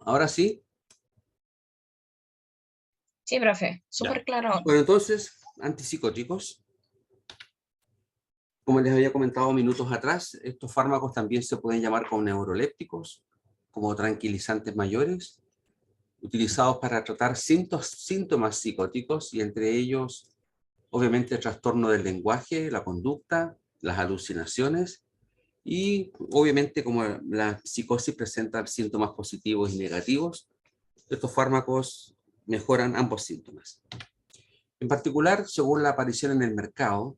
Ahora sí. Sí, profe, Ya. súper claro. Bueno, entonces, antipsicóticos. Como les había comentado minutos atrás, estos fármacos también se pueden llamar como neurolépticos, como tranquilizantes mayores, utilizados para tratar síntomas psicóticos y entre ellos, obviamente, el trastorno del lenguaje, la conducta, las alucinaciones y, obviamente, como la psicosis presenta síntomas positivos y negativos, estos fármacos mejoran ambos síntomas. En particular, según la aparición en el mercado,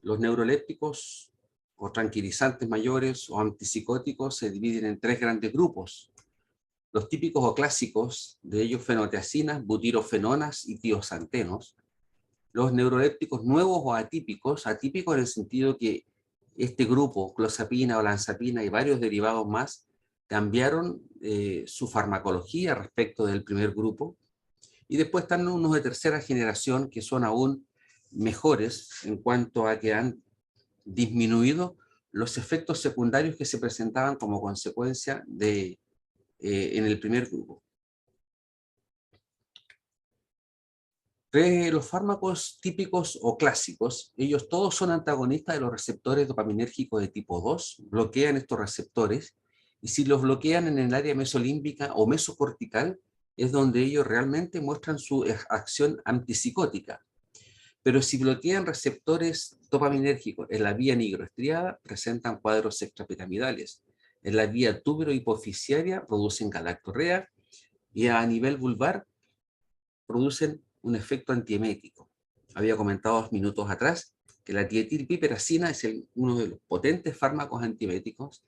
los neurolépticos o tranquilizantes mayores o antipsicóticos se dividen en tres grandes grupos. Los típicos o clásicos de ellos fenotiacinas, butirofenonas y tiosantenos. Los neurolépticos nuevos o atípicos, atípicos en el sentido que este grupo, clozapina, olanzapina y varios derivados más, cambiaron su farmacología respecto del primer grupo. Y después están unos de tercera generación que son aún mejores en cuanto a que han disminuido los efectos secundarios que se presentaban como consecuencia en el primer grupo. Los fármacos típicos o clásicos, ellos todos son antagonistas de los receptores dopaminérgicos de tipo 2, bloquean estos receptores, y si los bloquean en el área mesolímbica o mesocortical, es donde ellos realmente muestran su acción antipsicótica. Pero si bloquean receptores dopaminérgicos en la vía nigroestriada, presentan cuadros extrapiramidales. En la vía túbero-hipofisiaria producen galactorrea y a nivel vulvar producen un efecto antiemético. Había comentado 2 minutos atrás que la dietilpiperacina es uno de los potentes fármacos antieméticos.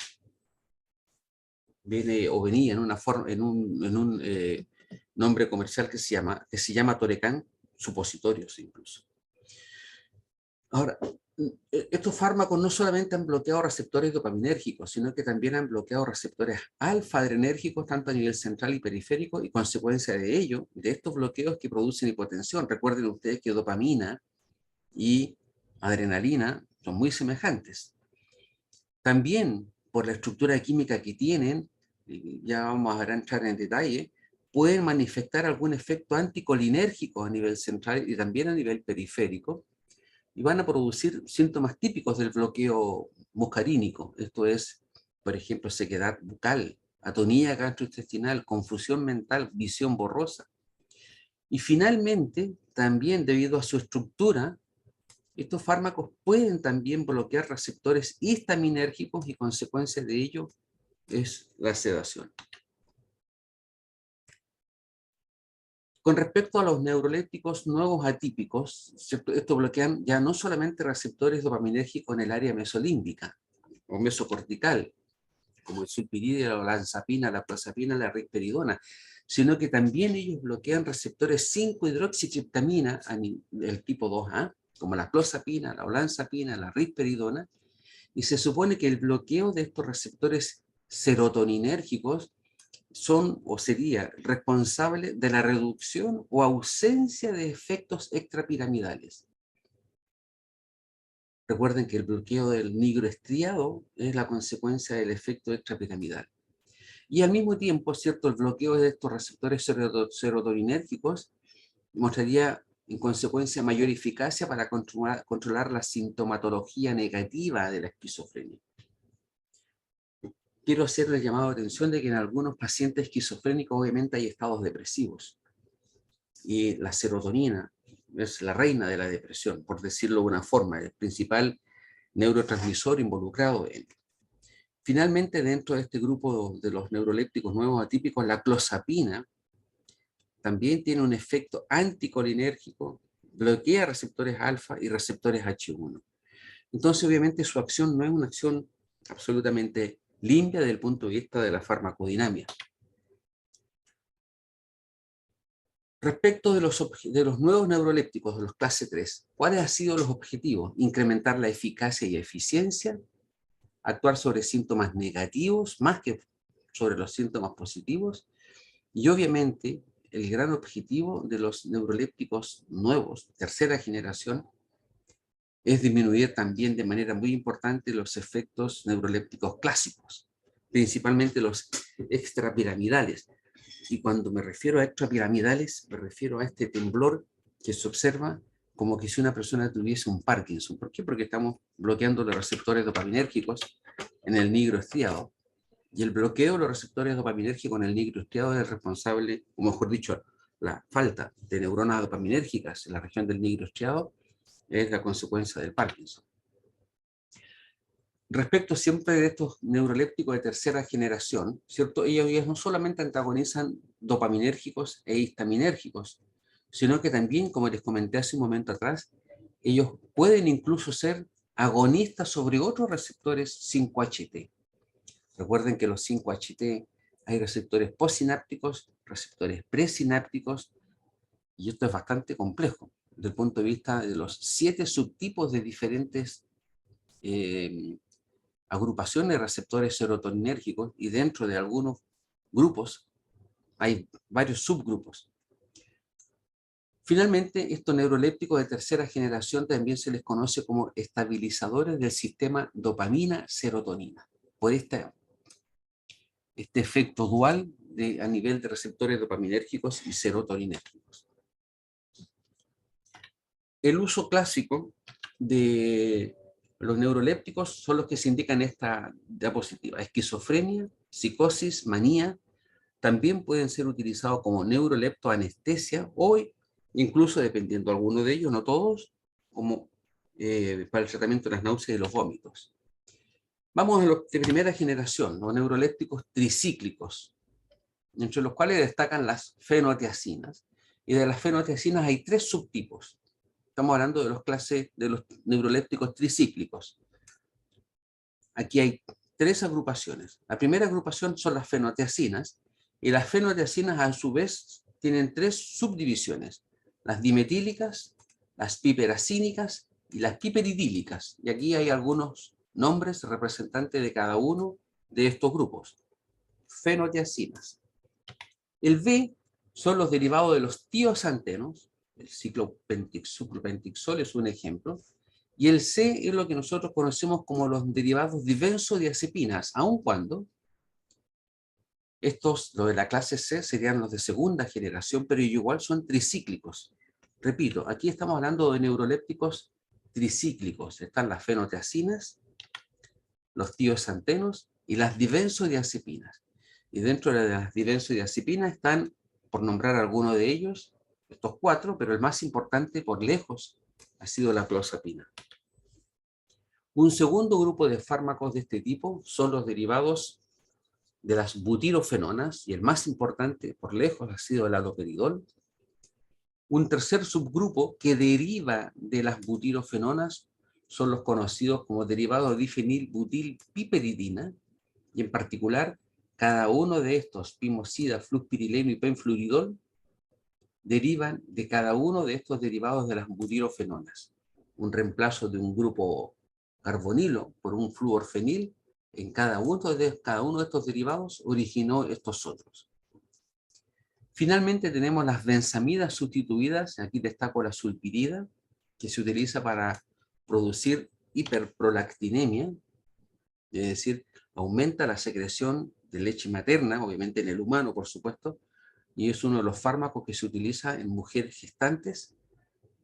Venía en una forma, en un nombre comercial que se llama Torecan, supositorios incluso. Ahora, estos fármacos no solamente han bloqueado receptores dopaminérgicos, sino que también han bloqueado receptores alfa-adrenérgicos, tanto a nivel central y periférico, y consecuencia de ello, de estos bloqueos que producen hipotensión. Recuerden ustedes que dopamina y adrenalina son muy semejantes. También, por la estructura química que tienen, y ya vamos a entrar en detalle, pueden manifestar algún efecto anticolinérgico a nivel central y también a nivel periférico, y van a producir síntomas típicos del bloqueo muscarínico. Esto es, por ejemplo, sequedad bucal, atonía gastrointestinal, confusión mental, visión borrosa. Y finalmente, también debido a su estructura, estos fármacos pueden también bloquear receptores histaminérgicos y consecuencia de ello es la sedación. Con respecto a los neurolépticos nuevos atípicos, estos bloquean ya no solamente receptores dopaminérgicos en el área mesolímbica o mesocortical, como el sulpiridina, la olanzapina, la clozapina, la risperidona, sino que también ellos bloquean receptores 5-hidroxitriptamina del tipo 2A, como la clozapina, la olanzapina, la risperidona, y se supone que el bloqueo de estos receptores serotoninérgicos son o sería responsable de la reducción o ausencia de efectos extrapiramidales. Recuerden que el bloqueo del nigroestriado es la consecuencia del efecto extrapiramidal. Y al mismo tiempo, ¿cierto?, el bloqueo de estos receptores serotoninérgicos mostraría en consecuencia mayor eficacia para controlar la sintomatología negativa de la esquizofrenia. Quiero hacer el llamado de atención de que en algunos pacientes esquizofrénicos obviamente hay estados depresivos. Y la serotonina es la reina de la depresión, por decirlo de una forma, el principal neurotransmisor involucrado en. Finalmente, dentro de este grupo de los neurolépticos nuevos atípicos, la clozapina también tiene un efecto anticolinérgico, bloquea receptores alfa y receptores H1. Entonces, obviamente, su acción no es una acción absolutamente limpia desde el punto de vista de la farmacodinamia. Respecto de los nuevos neurolépticos, de los clase 3, ¿cuáles han sido los objetivos? Incrementar la eficacia y eficiencia, actuar sobre síntomas negativos más que sobre los síntomas positivos, y obviamente el gran objetivo de los neurolépticos nuevos, tercera generación, es disminuir también de manera muy importante los efectos neurolépticos clásicos, principalmente los extrapiramidales. Y cuando me refiero a extrapiramidales, me refiero a este temblor que se observa como que si una persona tuviese un Parkinson. ¿Por qué? Porque estamos bloqueando los receptores dopaminérgicos en el nigro estriado. Y el bloqueo de los receptores dopaminérgicos en el nigro estriado es responsable, o mejor dicho, la falta de neuronas dopaminérgicas en la región del nigro estriado es la consecuencia del Parkinson. Respecto siempre de estos neurolépticos de tercera generación, ¿cierto? Ellos no solamente antagonizan dopaminérgicos e histaminérgicos, sino que también, como les comenté hace un momento atrás, ellos pueden incluso ser agonistas sobre otros receptores 5-HT. Recuerden que los 5-HT hay receptores postsinápticos, receptores presinápticos, y esto es bastante complejo desde el punto de vista de los 7 subtipos de diferentes agrupaciones de receptores serotoninérgicos, y dentro de algunos grupos hay varios subgrupos. Finalmente, estos neurolépticos de tercera generación también se les conoce como estabilizadores del sistema dopamina-serotonina, por este efecto dual a nivel de receptores dopaminérgicos y serotoninérgicos. El uso clásico de los neurolépticos son los que se indican en esta diapositiva: esquizofrenia, psicosis, manía. También pueden ser utilizados como neuroleptoanestesia o incluso, dependiendo de alguno de ellos, no todos, como para el tratamiento de las náuseas y los vómitos. Vamos a los de primera generación, los neurolépticos tricíclicos, entre los cuales destacan las fenotiacinas. Y de las fenotiacinas hay 3 subtipos. Estamos hablando de los clases de los neurolépticos tricíclicos. Aquí hay 3 agrupaciones. La primera agrupación son las fenotiacinas, y las fenotiacinas a su vez tienen 3 subdivisiones: las dimetílicas, las piperacínicas y las piperidílicas. Y aquí hay algunos nombres representantes de cada uno de estos grupos. Fenotiacinas. El B son los derivados de los tiosantenos. El ciclopentixol es un ejemplo. Y el C es lo que nosotros conocemos como los derivados de benzodiazepinas, aun cuando estos, los de la clase C, serían los de segunda generación, pero igual son tricíclicos. Repito, aquí estamos hablando de neurolépticos tricíclicos. Están las fenotiacinas, los tiosantenos y las dibenzodiazepinas. Y dentro de las dibenzodiazepinas están, por nombrar alguno de ellos, estos 4, pero el más importante por lejos ha sido la clozapina. Un segundo grupo de fármacos de este tipo son los derivados de las butirofenonas, y el más importante por lejos ha sido el haloperidol. Un tercer subgrupo que deriva de las butirofenonas son los conocidos como derivados de difenilbutilpiperidina, y en particular cada uno de estos, pimosida, flupyrileno y penfluridol, derivan de cada uno de estos derivados de las butirofenonas. Un reemplazo de un grupo carbonilo por un fluorfenil en cada uno de estos derivados originó estos otros. Finalmente tenemos las benzamidas sustituidas. Aquí destaco la sulpirida, que se utiliza para producir hiperprolactinemia, es decir, aumenta la secreción de leche materna, obviamente en el humano, por supuesto, y es uno de los fármacos que se utiliza en mujeres gestantes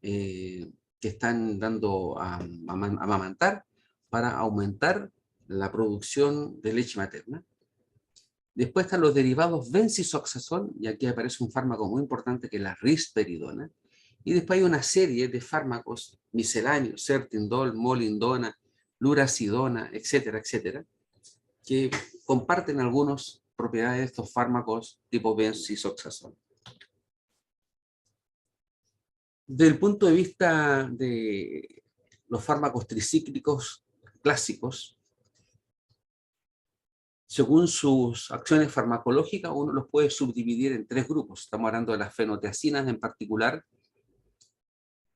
que están dando a amamantar, para aumentar la producción de leche materna. Después están los derivados bencisoxazol, y aquí aparece un fármaco muy importante que es la risperidona. Y después hay una serie de fármacos misceláneos, sertindol, molindona, luracidona, etcétera, etcétera, que comparten algunas propiedades de estos fármacos tipo bencisoxazol. Desde el punto de vista de los fármacos tricíclicos clásicos, según sus acciones farmacológicas, uno los puede subdividir en 3 grupos. Estamos hablando de las fenotiacinas en particular,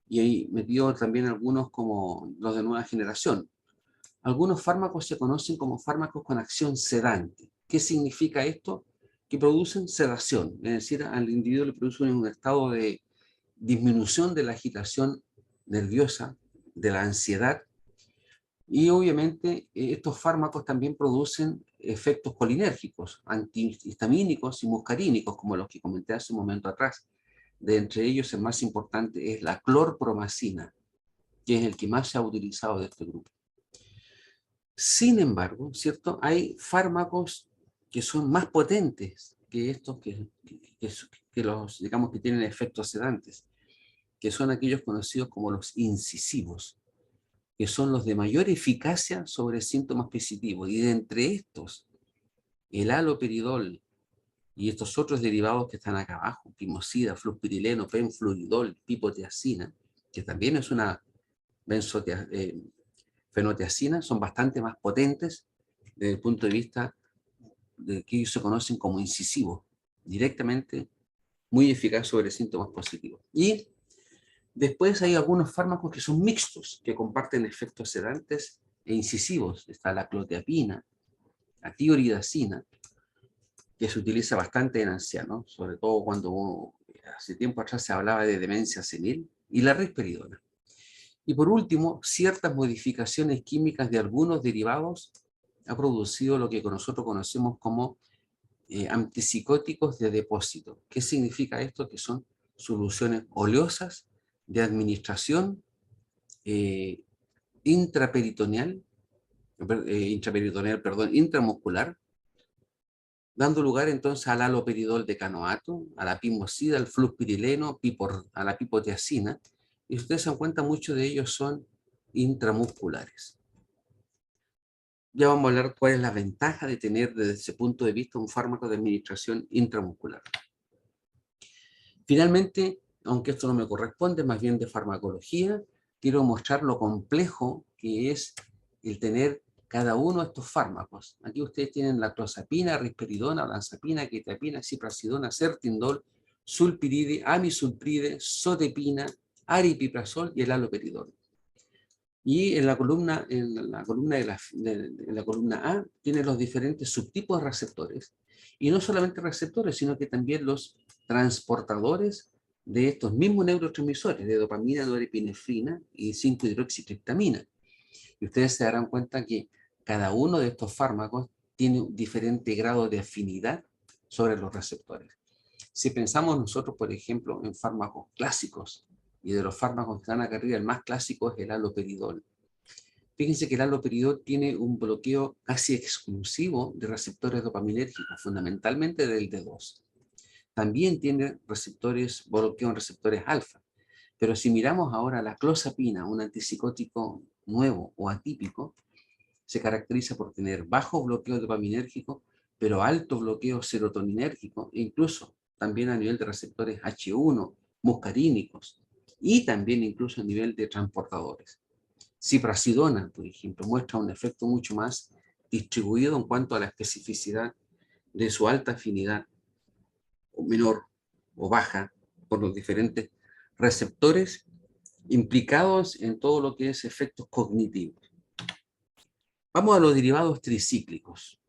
y ahí metió también algunos como los de nueva generación. Algunos fármacos se conocen como fármacos con acción sedante. ¿Qué significa esto? Que producen sedación, es decir, al individuo le producen un estado de disminución de la agitación nerviosa, de la ansiedad, y obviamente estos fármacos también producen efectos colinérgicos, antihistamínicos y muscarínicos, como los que comenté hace un momento atrás. De entre ellos, el más importante es la clorpromacina, que es el que más se ha utilizado de este grupo. Sin embargo, ¿cierto? Hay fármacos que son más potentes que estos que los, digamos, que tienen efectos sedantes, que son aquellos conocidos como los incisivos, que son los de mayor eficacia sobre síntomas positivos. Y de entre estos, el haloperidol y estos otros derivados que están acá abajo, pimosida, flupyrileno, penfluridol, pipotiacina, que también es una fenotiacina, son bastante más potentes desde el punto de vista de que ellos se conocen como incisivos, directamente muy eficaz sobre síntomas positivos. Y después hay algunos fármacos que son mixtos, que comparten efectos sedantes e incisivos. Está la clozapina, la tioridazina, que se utiliza bastante en ancianos, sobre todo cuando hace tiempo atrás se hablaba de demencia senil, y la risperidona. Y por último, ciertas modificaciones químicas de algunos derivados ha producido lo que nosotros conocemos como antipsicóticos de depósito. ¿Qué significa esto? Que son soluciones oleosas de administración intramuscular, dando lugar entonces al haloperidol decanoato, a la pimosida, al flupyrileno, a la pipotiacina, y ustedes se dan cuenta, muchos de ellos son intramusculares. Ya vamos a hablar cuál es la ventaja de tener desde ese punto de vista un fármaco de administración intramuscular. Finalmente, aunque esto no me corresponde, más bien de farmacología, quiero mostrar lo complejo que es el tener cada uno de estos fármacos. Aquí ustedes tienen la clozapina, risperidona, olanzapina, quetiapina, ciprasidona, certindol, sulpiride, amisulpride, sotepina, aripiprazol y el haloperidol. Y en la columna, en la columna A tiene los diferentes subtipos de receptores. Y no solamente receptores, sino que también los transportadores de estos mismos neurotransmisores, de dopamina, norepinefrina y 5-hidroxitriptamina. Y ustedes se darán cuenta que cada uno de estos fármacos tiene un diferente grado de afinidad sobre los receptores. Si pensamos nosotros, por ejemplo, en fármacos clásicos, y de los fármacos que están acá arriba, el más clásico es el haloperidol. Fíjense que el haloperidol tiene un bloqueo casi exclusivo de receptores dopaminérgicos, fundamentalmente del D2. También tiene bloqueo en receptores alfa. Pero si miramos ahora la clozapina, un antipsicótico nuevo o atípico, se caracteriza por tener bajo bloqueo dopaminérgico, pero alto bloqueo serotoninérgico, e incluso también a nivel de receptores H1, muscarínicos, y también incluso a nivel de transportadores. Ciprasidona, por ejemplo, muestra un efecto mucho más distribuido en cuanto a la especificidad de su alta afinidad, o menor o baja, por los diferentes receptores implicados en todo lo que es efectos cognitivos. Vamos a los derivados tricíclicos.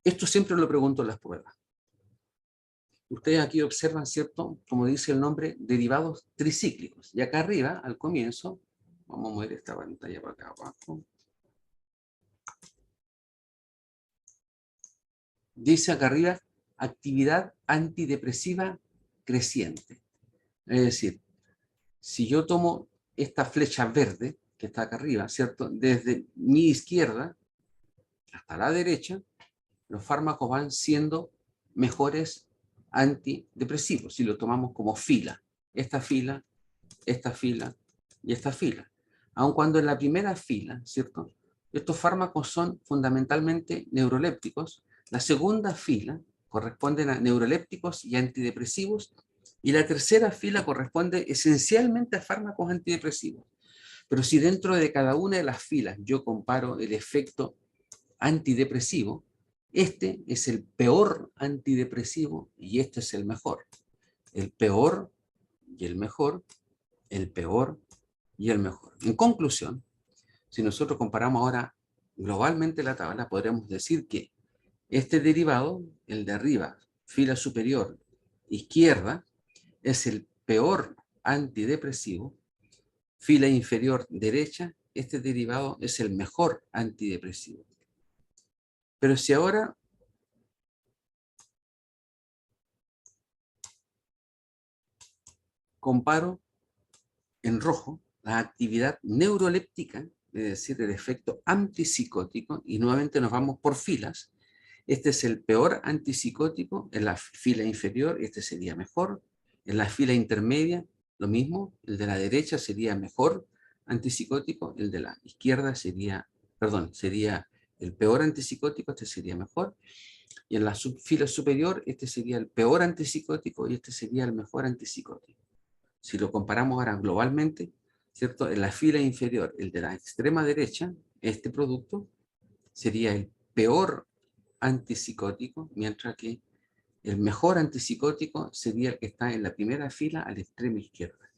Esto siempre lo pregunto en las pruebas. Ustedes aquí observan, ¿cierto? Como dice el nombre, derivados tricíclicos. Y acá arriba, al comienzo, vamos a mover esta pantalla para acá abajo. Dice acá arriba, actividad antidepresiva creciente. Es decir, si yo tomo esta flecha verde, que está acá arriba, ¿cierto? Desde mi izquierda hasta la derecha, los fármacos van siendo mejores antidepresivos, si lo tomamos como fila. Esta fila y esta fila. Aun cuando en la primera fila, ¿cierto? Estos fármacos son fundamentalmente neurolépticos. La segunda fila corresponde a neurolépticos y antidepresivos, y la tercera fila corresponde esencialmente a fármacos antidepresivos. Pero si dentro de cada una de las filas yo comparo el efecto antidepresivo, este es el peor antidepresivo y este es el mejor. El peor y el mejor, el peor y el mejor. En conclusión, si nosotros comparamos ahora globalmente la tabla, podríamos decir que este derivado, el de arriba, fila superior izquierda, es el peor antidepresivo. Fila inferior derecha, este derivado es el mejor antidepresivo. Pero si ahora comparo en rojo la actividad neuroléptica, es decir, el efecto antipsicótico, y nuevamente nos vamos por filas. Este es el peor antipsicótico en la fila inferior, este sería mejor. En la fila intermedia, lo mismo, el de la derecha sería mejor antipsicótico, el de la izquierda sería, perdón, sería el peor antipsicótico, este sería mejor. Y en la fila superior, este sería el peor antipsicótico y este sería el mejor antipsicótico. Si lo comparamos ahora globalmente, ¿cierto? En la fila inferior, el de la extrema derecha, este producto sería el peor antipsicótico, mientras que el mejor antipsicótico sería el que está en la primera fila a la extrema izquierda.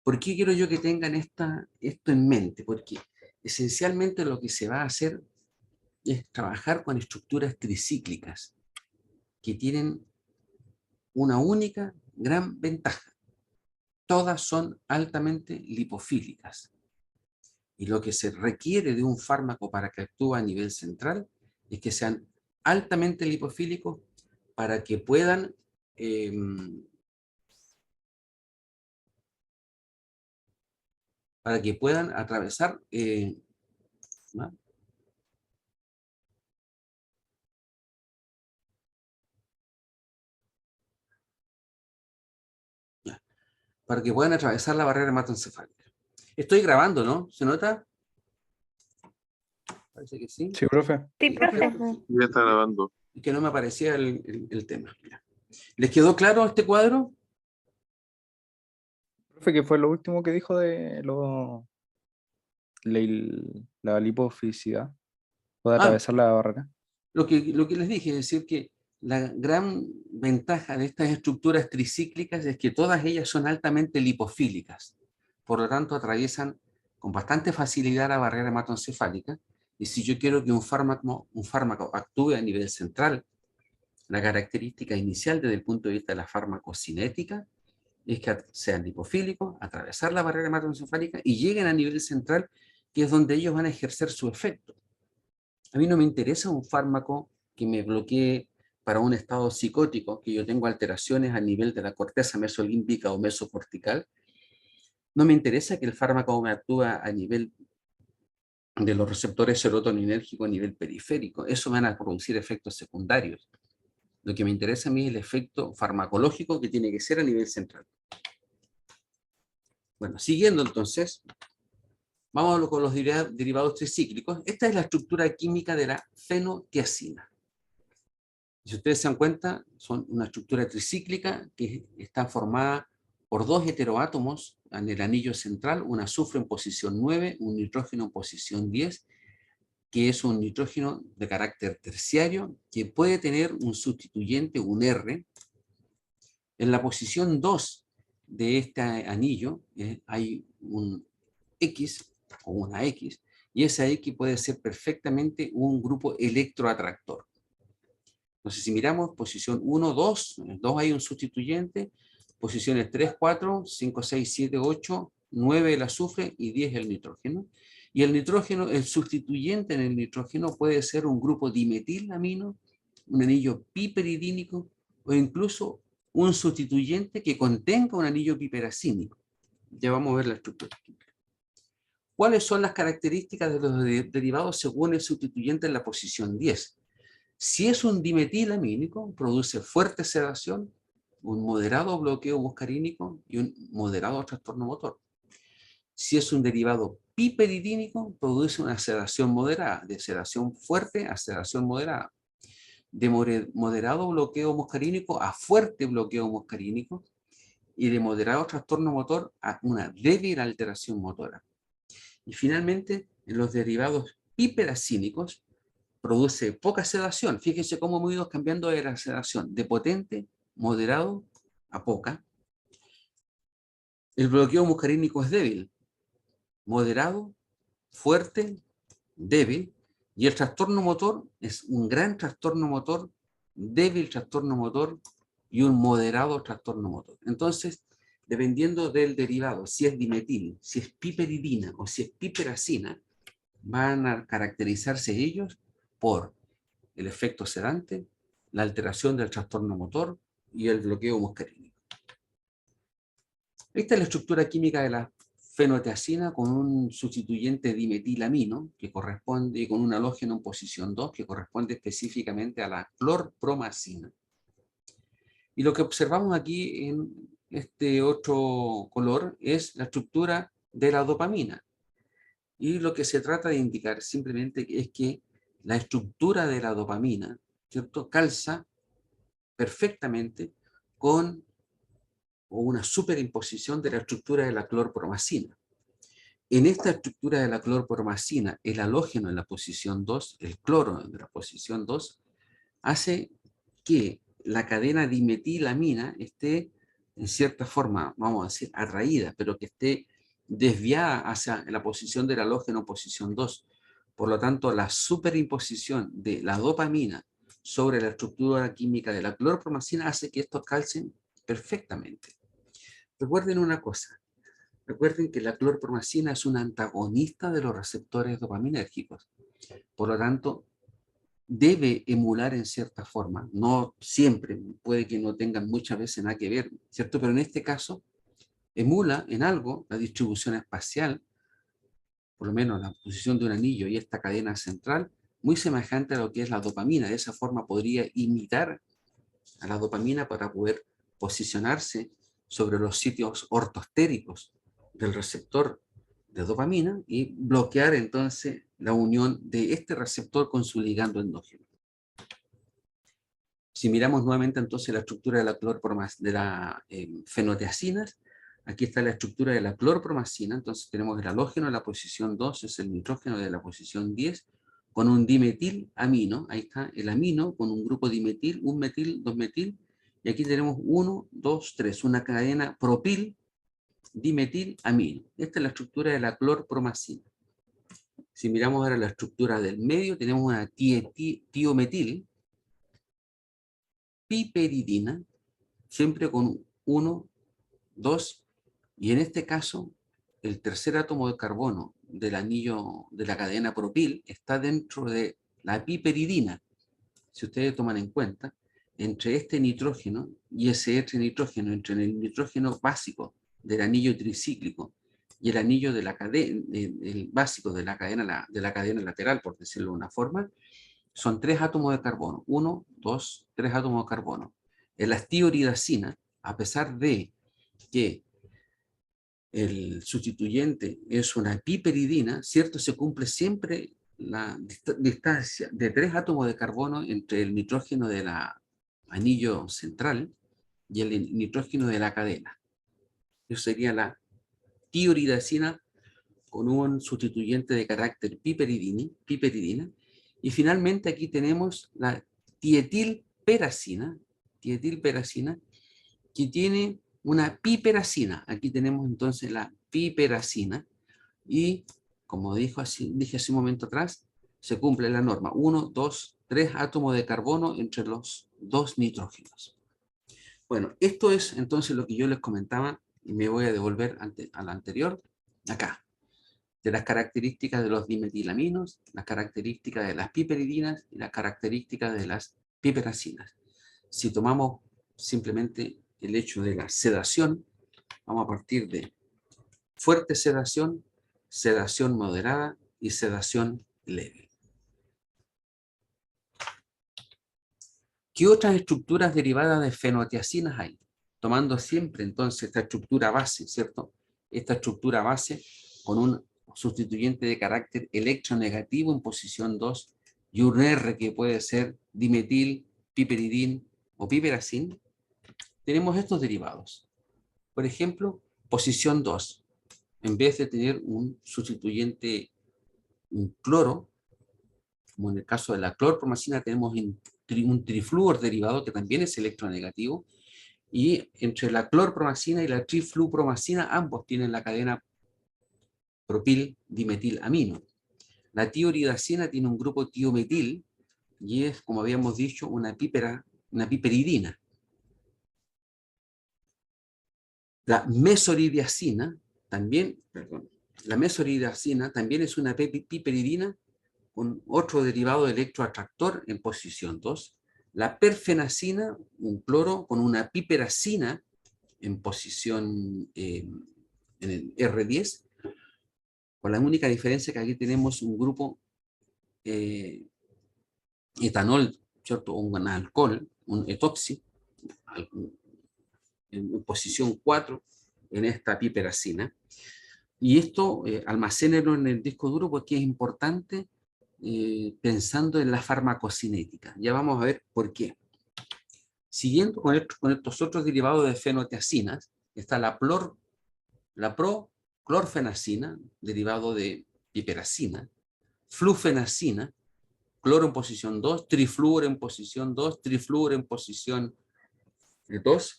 ¿Por qué quiero yo que tengan esto en mente? Porque esencialmente lo que se va a hacer es trabajar con estructuras tricíclicas que tienen una única gran ventaja. Todas son altamente lipofílicas. Y lo que se requiere de un fármaco para que actúe a nivel central es que sean altamente lipofílicos para que puedan atravesar ¿no? Para que puedan atravesar la barrera hematoencefálica. Estoy grabando, ¿no? ¿Se nota? Parece que sí. Sí, profe. Sí, profe. Ya está grabando. Es que no me aparecía el tema. Mira. ¿Les quedó claro este cuadro? Profe, ¿qué fue lo último que dijo de la lipofilicidad? ¿Puede atravesar la barrera? Lo que les dije, es decir, que la gran ventaja de estas estructuras tricíclicas es que todas ellas son altamente lipofílicas. Por lo tanto, atraviesan con bastante facilidad la barrera hematoencefálica. Y si yo quiero que un fármaco actúe a nivel central, la característica inicial desde el punto de vista de la farmacocinética es que sean lipofílicos, atravesar la barrera hematoencefálica y lleguen a nivel central, que es donde ellos van a ejercer su efecto. A mí no me interesa un fármaco que me bloquee para un estado psicótico, que yo tengo alteraciones a nivel de la corteza mesolímbica o mesocortical. No me interesa que el fármaco me actúe a nivel de los receptores serotoninérgicos a nivel periférico. Eso van a producir efectos secundarios. Lo que me interesa a mí es el efecto farmacológico que tiene que ser a nivel central. Bueno, siguiendo entonces, vamos con los derivados tricíclicos. Esta es la estructura química de la fenotiazina. Si ustedes se dan cuenta, son una estructura tricíclica que está formada por dos heteroátomos en el anillo central, un azufre en posición 9, un nitrógeno en posición 10, que es un nitrógeno de carácter terciario, que puede tener un sustituyente, un R. En la posición 2 de este anillo hay un X o una X, y esa X puede ser perfectamente un grupo electroatractor. Entonces, si miramos posición 1, 2, 2 hay un sustituyente, posiciones 3, 4, 5, 6, 7, 8, 9 el azufre y 10 el nitrógeno. Y el nitrógeno, el sustituyente en el nitrógeno puede ser un grupo dimetilamino, un anillo piperidínico o incluso un sustituyente que contenga un anillo piperacínico. Ya vamos a ver la estructura. ¿Cuáles son las características de los derivados según el sustituyente en la posición 10? Si es un dimetilamínico, produce fuerte sedación, un moderado bloqueo muscarínico y un moderado trastorno motor. Si es un derivado piperidínico, produce una sedación moderada, de sedación fuerte a sedación moderada, de moderado bloqueo muscarínico a fuerte bloqueo muscarínico y de moderado trastorno motor a una débil alteración motora. Y finalmente, en los derivados hiperacínicos, produce poca sedación. Fíjense cómo hemos ido cambiando de la sedación de potente, moderado a poca. El bloqueo muscarínico es débil, moderado, fuerte, débil, y el trastorno motor es un gran trastorno motor, débil trastorno motor y un moderado trastorno motor. Entonces, dependiendo del derivado, si es dimetil, si es piperidina o si es piperacina, van a caracterizarse ellos por el efecto sedante, la alteración del trastorno motor y el bloqueo muscarínico. Esta es la estructura química de la fenotiazina con un sustituyente dimetilamino que corresponde, y con un halógeno en posición 2 que corresponde específicamente a la clorpromacina. Y lo que observamos aquí en este otro color es la estructura de la dopamina. Y lo que se trata de indicar simplemente es que la estructura de la dopamina, ¿cierto?, calza perfectamente con una superimposición de la estructura de la clorpromacina. En esta estructura de la clorpromacina, el halógeno en la posición 2, el cloro en la posición 2, hace que la cadena dimetilamina esté, en cierta forma, vamos a decir, arraída, pero que esté desviada hacia la posición del halógeno posición 2. Por lo tanto, la superimposición de la dopamina sobre la estructura química de la clorpromacina hace que estos calcen perfectamente. Recuerden una cosa. Recuerden que la clorpromacina es un antagonista de los receptores dopaminérgicos. Por lo tanto, debe emular en cierta forma. No siempre, puede que no tengan muchas veces nada que ver, ¿cierto? Pero en este caso, emula en algo la distribución espacial, por lo menos la posición de un anillo y esta cadena central, muy semejante a lo que es la dopamina. De esa forma podría imitar a la dopamina para poder posicionarse sobre los sitios ortostéricos del receptor de dopamina y bloquear entonces la unión de este receptor con su ligando endógeno. Si miramos nuevamente entonces la estructura de la fenotiacinas, aquí está la estructura de la clorpromacina, entonces tenemos el halógeno en la posición 2, es el nitrógeno de la posición 10, con un dimetilamino, ahí está el amino con un grupo dimetil, un metil, dos metil, y aquí tenemos 1, 2, 3, una cadena propil, dimetilamino. Esta es la estructura de la clorpromacina. Si miramos ahora la estructura del medio, tenemos una tiometil, piperidina, siempre con 1, 2, y en este caso, el tercer átomo de carbono del anillo de la cadena propil está dentro de la piperidina. Si ustedes toman en cuenta, entre este nitrógeno y ese otro nitrógeno, entre el nitrógeno básico del anillo tricíclico y el anillo de la cadena, el básico de la cadena lateral, por decirlo de una forma, son 3 átomos de carbono. 1, 2, 3 átomos de carbono. En la tioridacina, a pesar de que el sustituyente es una piperidina, ¿cierto? Se cumple siempre la distancia de 3 átomos de carbono entre el nitrógeno del anillo central y el nitrógeno de la cadena. Eso sería la tioridacina con un sustituyente de carácter piperidina. Y finalmente aquí tenemos la dietilperacina, que tiene una piperacina. Aquí tenemos entonces la piperacina y, como dije hace un momento atrás, se cumple la norma. 1, 2, 3 átomos de carbono entre los 2 nitrógenos. Bueno, esto es entonces lo que yo les comentaba y me voy a devolver a la anterior, acá, de las características de los dimetilaminos, las características de las piperidinas y las características de las piperacinas. Si tomamos simplemente el hecho de la sedación, vamos a partir de fuerte sedación, sedación moderada y sedación leve. ¿Qué otras estructuras derivadas de fenotiacinas hay? Tomando siempre entonces esta estructura base, ¿cierto? Esta estructura base con un sustituyente de carácter electronegativo en posición 2 y un R que puede ser dimetil, piperidin o piperacin, tenemos estos derivados. Por ejemplo, posición 2. En vez de tener un sustituyente, un cloro, como en el caso de la clorpromacina, tenemos un trifluor derivado que también es electronegativo, y entre la clorpromacina y la triflupromacina ambos tienen la cadena propil dimetilamino. La tioridacina tiene un grupo tiometil y es, como habíamos dicho, una piperidina. La mesoridiacina también, la mesoridiacina también es una piperidina con otro derivado electroatractor en posición 2. La perfenacina, un cloro con una piperacina en posición en el R10, con la única diferencia que aquí tenemos un grupo etanol, ¿cierto? Un alcohol, un etoxi, en posición 4 en esta piperacina. Y esto almacénelo en el disco duro porque es importante pensando en la farmacocinética. Ya vamos a ver por qué. Siguiendo con estos otros derivados de fenotiacinas, está la proclorfenacina, derivado de piperacina, flufenacina, cloro en posición 2, trifluoro en posición 2, trifluoro en posición 2,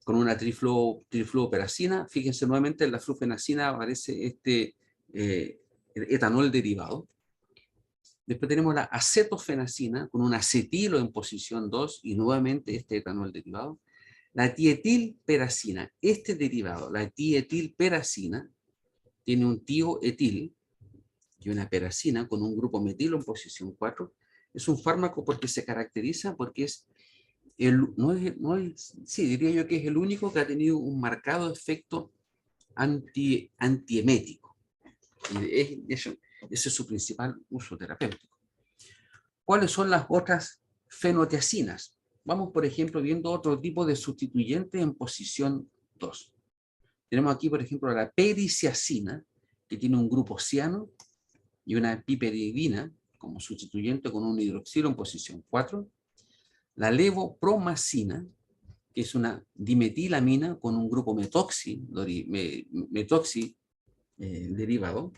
con una trifluoperacina. Fíjense nuevamente en la flufenacina aparece este etanol derivado. Después tenemos la acetofenacina con un acetilo en posición 2 y nuevamente este etanol derivado. La dietilperacina, este derivado, la dietilperacina, tiene un tioetil y una peracina con un grupo metilo en posición 4. Es un fármaco porque se caracteriza porque es sí, diría yo que es el único que ha tenido un marcado efecto antiemético. Y ese es su principal uso terapéutico. ¿Cuáles son las otras fenotiacinas? Vamos, por ejemplo, viendo otro tipo de sustituyente en posición 2. Tenemos aquí, por ejemplo, la periciacina, que tiene un grupo ciano y una piperidina como sustituyente con un hidroxilo en posición 4. La levopromacina, que es una dimetilamina con un grupo metoxi derivado.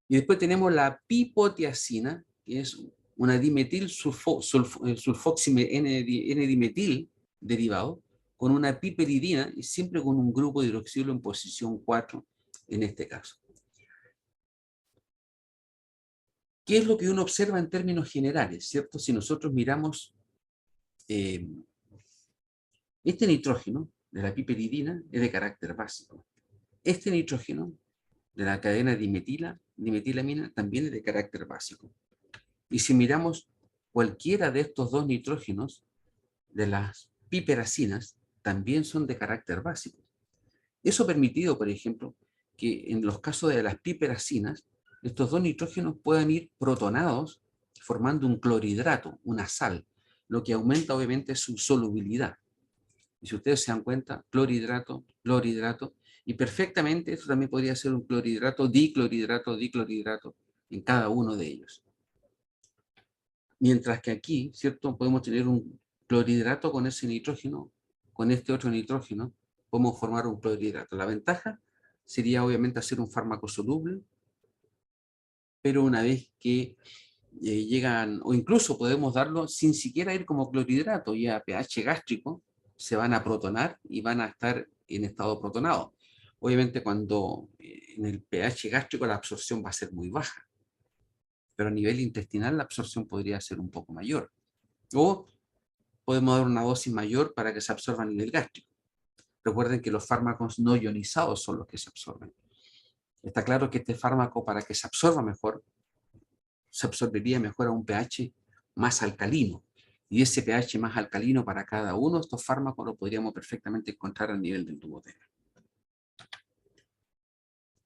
Y después tenemos la pipotiacina, que es una dimetil N-dimetil derivado, con una piperidina y siempre con un grupo de hidroxilo en posición 4 en este caso. ¿Qué es lo que uno observa en términos generales? ¿Cierto? Si nosotros miramos este nitrógeno de la piperidina es de carácter básico. Este nitrógeno de la cadena dimetilamina también es de carácter básico. Y si miramos cualquiera de estos dos nitrógenos de las piperacinas, también son de carácter básico. Eso ha permitido, por ejemplo, que en los casos de las piperacinas, estos dos nitrógenos puedan ir protonados formando un clorhidrato, una sal, lo que aumenta obviamente su solubilidad. Y si ustedes se dan cuenta, clorhidrato, clorhidrato, y perfectamente esto también podría ser un clorhidrato, diclorhidrato en cada uno de ellos. Mientras que aquí, ¿cierto? Podemos tener un clorhidrato con ese nitrógeno, con este otro nitrógeno, podemos formar un clorhidrato. La ventaja sería obviamente hacer un fármaco soluble, pero una vez que llegan, o incluso podemos darlo sin siquiera ir como clorhidrato, ya a pH gástrico, se van a protonar y van a estar en estado protonado. Obviamente cuando en el pH gástrico la absorción va a ser muy baja, pero a nivel intestinal la absorción podría ser un poco mayor. O podemos dar una dosis mayor para que se absorba a nivel gástrico. Recuerden que los fármacos no ionizados son los que se absorben. Está claro que este fármaco, para que se absorba mejor, se absorbería mejor a un pH más alcalino. Y ese pH más alcalino para cada uno de estos fármacos lo podríamos perfectamente encontrar a nivel del tubo T.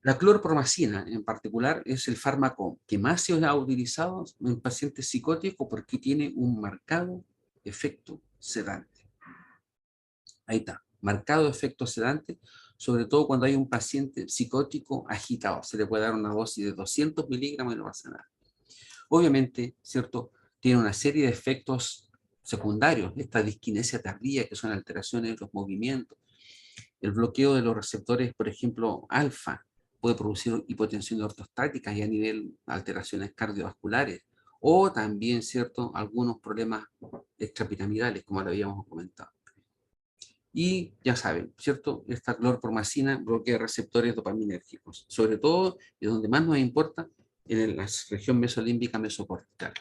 La clorpromacina, en particular, es el fármaco que más se ha utilizado en pacientes psicóticos porque tiene un marcado efecto sedante. Ahí está, marcado efecto sedante, sobre todo cuando hay un paciente psicótico agitado. Se le puede dar una dosis de 200 miligramos y no pasa nada. Obviamente, ¿cierto? Tiene una serie de efectos secundarios, esta disquinesia tardía, que son alteraciones de los movimientos, el bloqueo de los receptores, por ejemplo, alfa, puede producir hipotensión ortostática y a nivel alteraciones cardiovasculares, o también, ¿cierto?, algunos problemas extrapiramidales, como lo habíamos comentado. Y ya saben, ¿cierto? Esta clorpromacina bloquea receptores dopaminérgicos, sobre todo, y donde más nos importa, en la región mesolímbica mesocortical.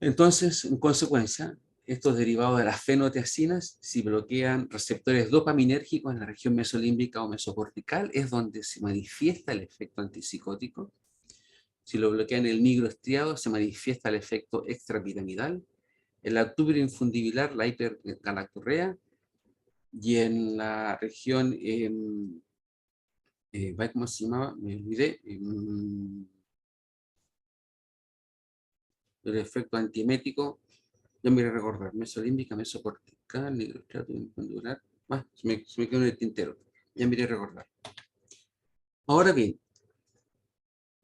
Entonces, en consecuencia, estos derivados de las fenotiacinas, si bloquean receptores dopaminérgicos en la región mesolímbica o mesocortical, es donde se manifiesta el efecto antipsicótico, Si lo bloquean el nigroestriado, se manifiesta el efecto extrapiramidal. En la tuberio infundibular, la hipergalactorrea. Y en la región, ¿cómo se llamaba? Me olvidé. El efecto antiemético, ya me voy a recordar, mesolímbica, mesocortical, nigroestriado infundibular. Se me quedó en el tintero. Ya me iré a recordar. Ahora bien,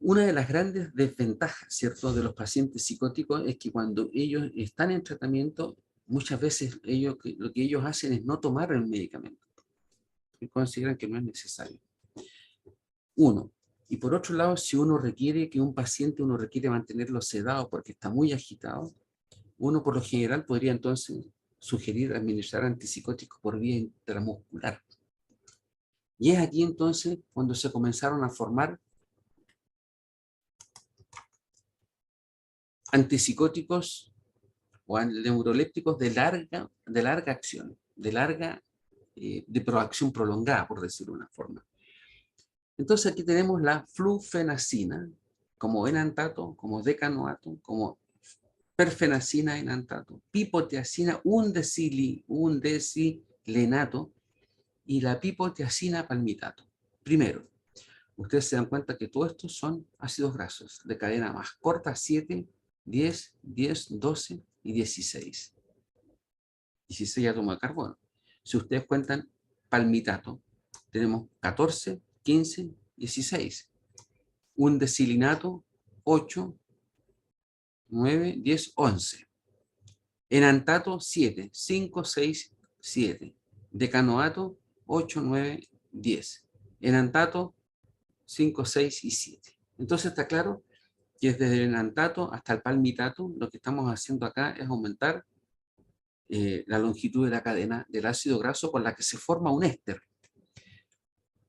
una de las grandes desventajas, ¿cierto?, de los pacientes psicóticos es que cuando ellos están en tratamiento, muchas veces lo que ellos hacen es no tomar el medicamento, y consideran que no es necesario. Uno. Y por otro lado, si uno requiere mantenerlo sedado porque está muy agitado, uno por lo general podría entonces sugerir administrar antipsicóticos por vía intramuscular. Y es aquí entonces cuando se comenzaron a formar antipsicóticos o neurolépticos de larga acción, de proacción prolongada, por decirlo de una forma. Entonces aquí tenemos la flufenacina, como enantato, como decanoato, como perfenacina enantato, pipoteacina, un decilenato, y la pipoteacina palmitato. Primero, ustedes se dan cuenta que todos estos son ácidos grasos de cadena más corta, 7, 10, 12 y 16. 16 átomos de carbono. Si ustedes cuentan palmitato, tenemos 14, 15, 16. Un desilinato, 8, 9, 10, 11. Enantato, 7, 5, 6, 7. Decanoato, 8, 9, 10. Enantato, 5, 6 y 7. Entonces está claro que desde el enantato hasta el palmitato, lo que estamos haciendo acá es aumentar la longitud de la cadena del ácido graso con la que se forma un éster.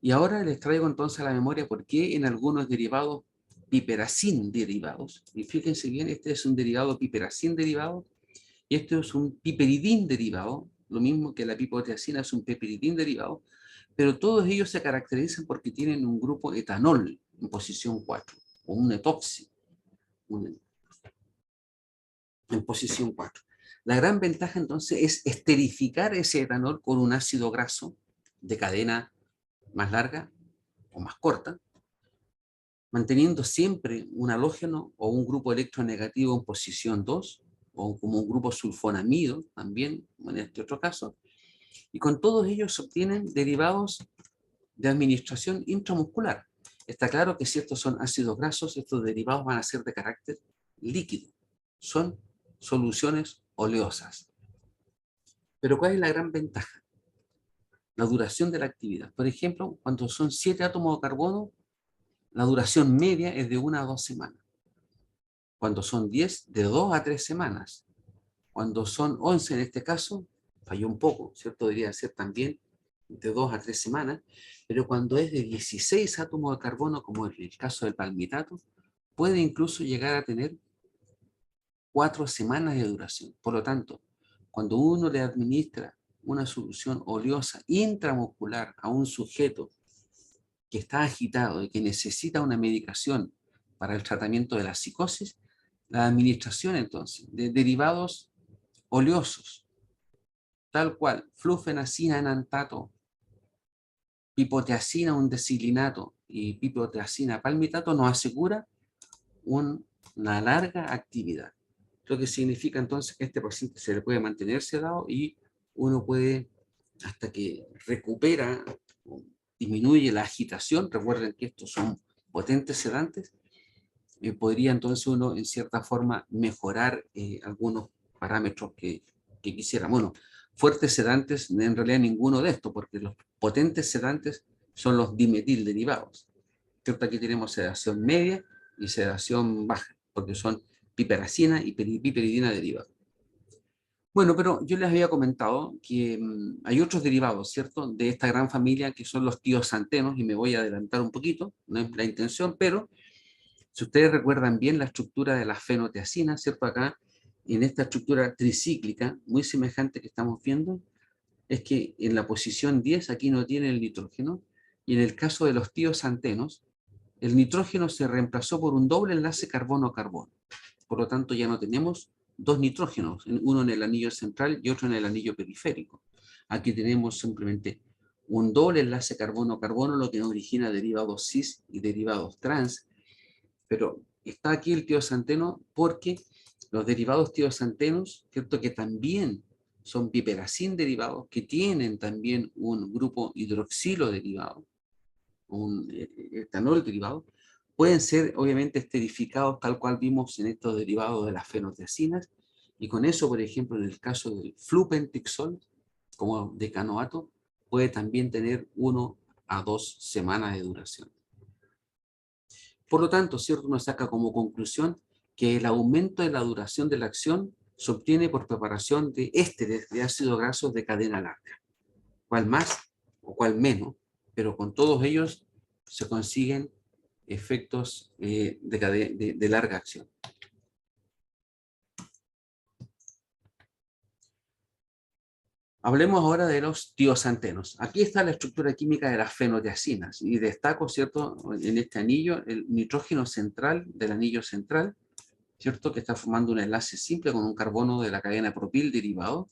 Y ahora les traigo entonces a la memoria por qué en algunos derivados piperacin derivados, y fíjense bien, este es un derivado piperacin derivado, y este es un piperidin derivado, lo mismo que la pipoteacina es un piperidin derivado, pero todos ellos se caracterizan porque tienen un grupo etanol en posición 4, o un etoxi en posición 4. La gran ventaja entonces es esterificar ese etanol con un ácido graso de cadena más larga o más corta, manteniendo siempre un halógeno o un grupo electronegativo en posición 2, o como un grupo sulfonamido también, en este otro caso, y con todos ellos se obtienen derivados de administración intramuscular. Está claro que si estos son ácidos grasos, estos derivados van a ser de carácter líquido. Son soluciones oleosas. Pero ¿cuál es la gran ventaja? La duración de la actividad. Por ejemplo, cuando son 7 átomos de carbono, la duración media es de 1 a 2 semanas. Cuando son 10, de 2 a 3 semanas. Cuando son 11 en este caso, falló un poco, ¿cierto? Debería ser también de 2 a 3 semanas, pero cuando es de 16 átomos de carbono, como en el caso del palmitato, puede incluso llegar a tener 4 semanas de duración. Por lo tanto, cuando uno le administra una solución oleosa intramuscular a un sujeto que está agitado y que necesita una medicación para el tratamiento de la psicosis, la administración entonces de derivados oleosos, tal cual, flufenacina enantato, pipoteacina un desilinato y pipoteacina palmitato nos asegura una larga actividad. Lo que significa entonces que a este paciente se le puede mantener sedado y uno puede, hasta que recupera, disminuye la agitación, recuerden que estos son potentes sedantes, podría entonces uno en cierta forma mejorar algunos parámetros que quisiera. Bueno, fuertes sedantes, en realidad ninguno de estos, porque los potentes sedantes son los dimetil derivados. ¿Cierto? Aquí tenemos sedación media y sedación baja, porque son piperacina y piperidina derivados. Bueno, pero yo les había comentado que hay otros derivados, ¿cierto?, de esta gran familia que son los tiosantenos, y me voy a adelantar un poquito, no es la intención, pero si ustedes recuerdan bien la estructura de la fenoteacina, ¿cierto? Acá, en esta estructura tricíclica, muy semejante que estamos viendo, es que en la posición 10 aquí no tiene el nitrógeno, y en el caso de los tiosantenos, el nitrógeno se reemplazó por un doble enlace carbono-carbono. Por lo tanto, ya no tenemos dos nitrógenos, uno en el anillo central y otro en el anillo periférico. Aquí tenemos simplemente un doble enlace carbono-carbono, lo que nos origina derivados cis y derivados trans. Pero está aquí el tioxanteno porque los derivados tioxantenos, ¿cierto?, que también son piperacin derivados, que tienen también un grupo hidroxilo derivado, un etanol derivado, pueden ser obviamente esterificados tal cual vimos en estos derivados de las fenotiacinas, y con eso, por ejemplo, en el caso del flupentixol, como decanoato, puede también tener 1 a 2 semanas de duración. Por lo tanto, ¿cierto?, nos saca como conclusión que el aumento de la duración de la acción se obtiene por preparación de ésteres de ácidos grasos de cadena larga. Cual más o cual menos, pero con todos ellos se consiguen efectos de larga acción. Hablemos ahora de los tioxantenos. Aquí está la estructura química de las fenotiacinas y destaco, ¿cierto?, en este anillo el nitrógeno central del anillo central, ¿cierto?, que está formando un enlace simple con un carbono de la cadena propil derivado.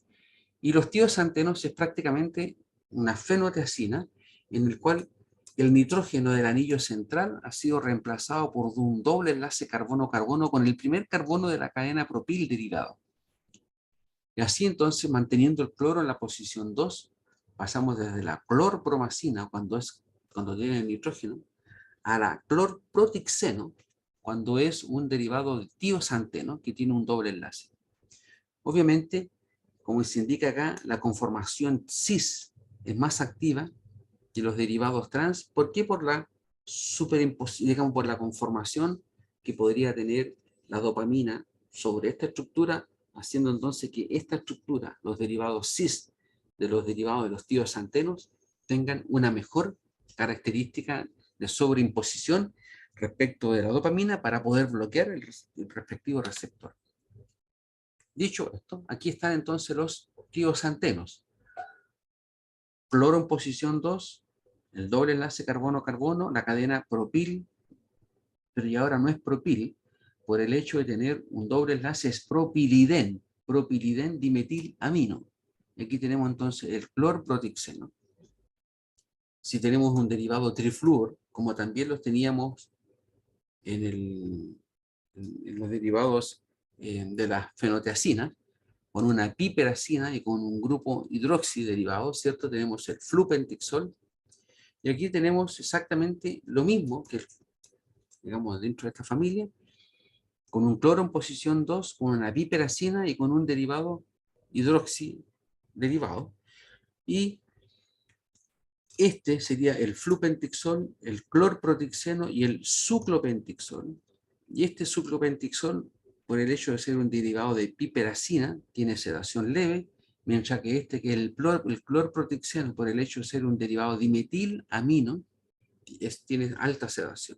Y los tioxantenos es prácticamente una fenotiacina en el cual el nitrógeno del anillo central ha sido reemplazado por un doble enlace carbono-carbono con el primer carbono de la cadena propil derivado. Y así entonces, manteniendo el cloro en la posición 2, pasamos desde la clorpromacina, cuando tiene el nitrógeno, a la clorprotixeno, cuando es un derivado de tioxanteno que tiene un doble enlace. Obviamente, como se indica acá, la conformación cis es más activa que los derivados trans. ¿Por qué? Por la digamos, por la conformación que podría tener la dopamina sobre esta estructura, haciendo entonces que esta estructura, los derivados cis de los derivados de los tioxantenos, tengan una mejor característica de sobreimposición respecto de la dopamina para poder bloquear el respectivo receptor. Dicho esto, aquí están entonces los tioxantenos. Cloro en posición 2, el doble enlace carbono-carbono, la cadena propil, pero ya ahora no es propil, por el hecho de tener un doble enlace es propilidén dimetilamino. Y aquí tenemos entonces el clorprotixeno. Si tenemos un derivado trifluor, como también los teníamos en los derivados de la fenotiacina, con una piperacina y con un grupo hidroxiderivado, ¿cierto? Tenemos el flupentixol, y aquí tenemos exactamente lo mismo que, digamos, dentro de esta familia, con un cloro en posición 2, con una piperacina y con un derivado hidroxiderivado. Y este sería el flupentixol, el clorprotixeno y el suclopentixol. Y este suclopentixol, por el hecho de ser un derivado de piperacina, tiene sedación leve, mientras que que el clorprotixeno, por el hecho de ser un derivado dimetilamino, tiene alta sedación.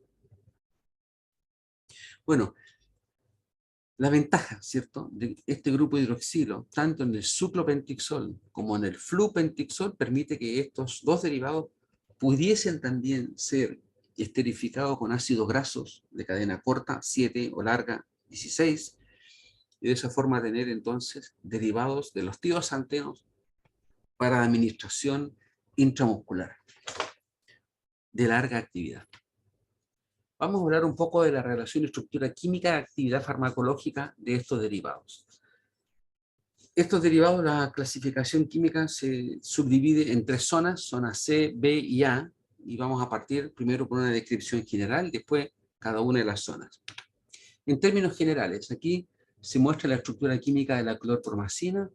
Bueno, la ventaja, ¿cierto?, de este grupo hidroxilo, tanto en el suclopentixol como en el flupentixol, permite que estos dos derivados pudiesen también ser esterificados con ácidos grasos de cadena corta, 7 o larga, 16, y de esa forma tener entonces derivados de los tioxantenos para administración intramuscular de larga actividad. Vamos a hablar un poco de la relación estructura química y actividad farmacológica de estos derivados. Estos derivados, la clasificación química se subdivide en 3 zonas, zona C, B y A, y vamos a partir primero por una descripción general, después cada una de las zonas. En términos generales, aquí se muestra la estructura química de la clorpromacina,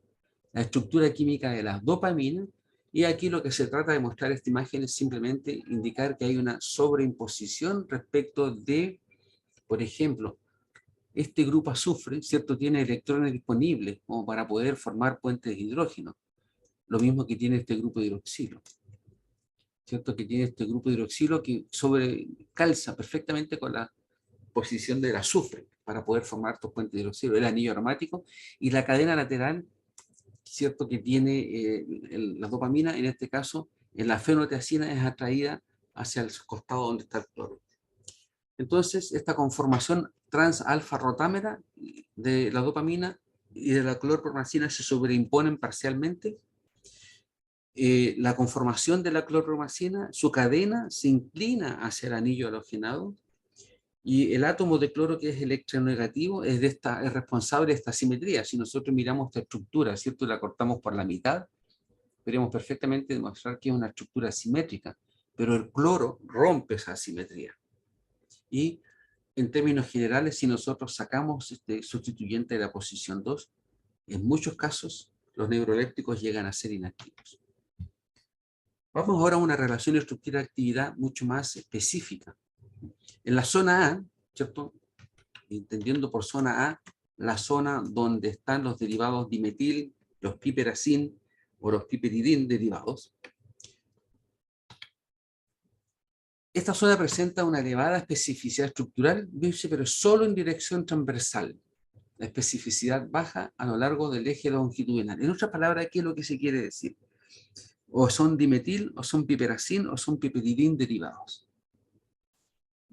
la estructura química de la dopamina, y aquí lo que se trata de mostrar esta imagen es simplemente indicar que hay una sobreimposición respecto de, por ejemplo, este grupo azufre, ¿cierto?, tiene electrones disponibles como para poder formar puentes de hidrógeno. Lo mismo que tiene este grupo de hidroxilo, ¿cierto?, que tiene este grupo de hidroxilo que calza perfectamente con la posición del azufre para poder formar estos puentes de hidroxilo, el anillo aromático, y la cadena lateral, ¿cierto?, que tiene la dopamina, en este caso, en la fenotiacina es atraída hacia el costado donde está el cloro. Entonces, esta conformación trans-alfa-rotámera de la dopamina y de la clorpromacina se sobreimponen parcialmente. La conformación de la clorpromacina, su cadena se inclina hacia el anillo halogenado y el átomo de cloro, que es electronegativo, es responsable de esta simetría. Si nosotros miramos esta estructura, ¿cierto?, y la cortamos por la mitad, podríamos perfectamente demostrar que es una estructura simétrica, pero el cloro rompe esa simetría. Y en términos generales, si nosotros sacamos este sustituyente de la posición 2, en muchos casos los neurolépticos llegan a ser inactivos. Vamos ahora a una relación estructura-actividad mucho más específica. En la zona A, ¿cierto?, entendiendo por zona A la zona donde están los derivados dimetil, los piperacin o los piperidin derivados, esta zona presenta una elevada especificidad estructural, pero solo en dirección transversal. La especificidad baja a lo largo del eje longitudinal. En otras palabras, ¿qué es lo que se quiere decir? O son dimetil, o son piperacin, o son piperidin derivados.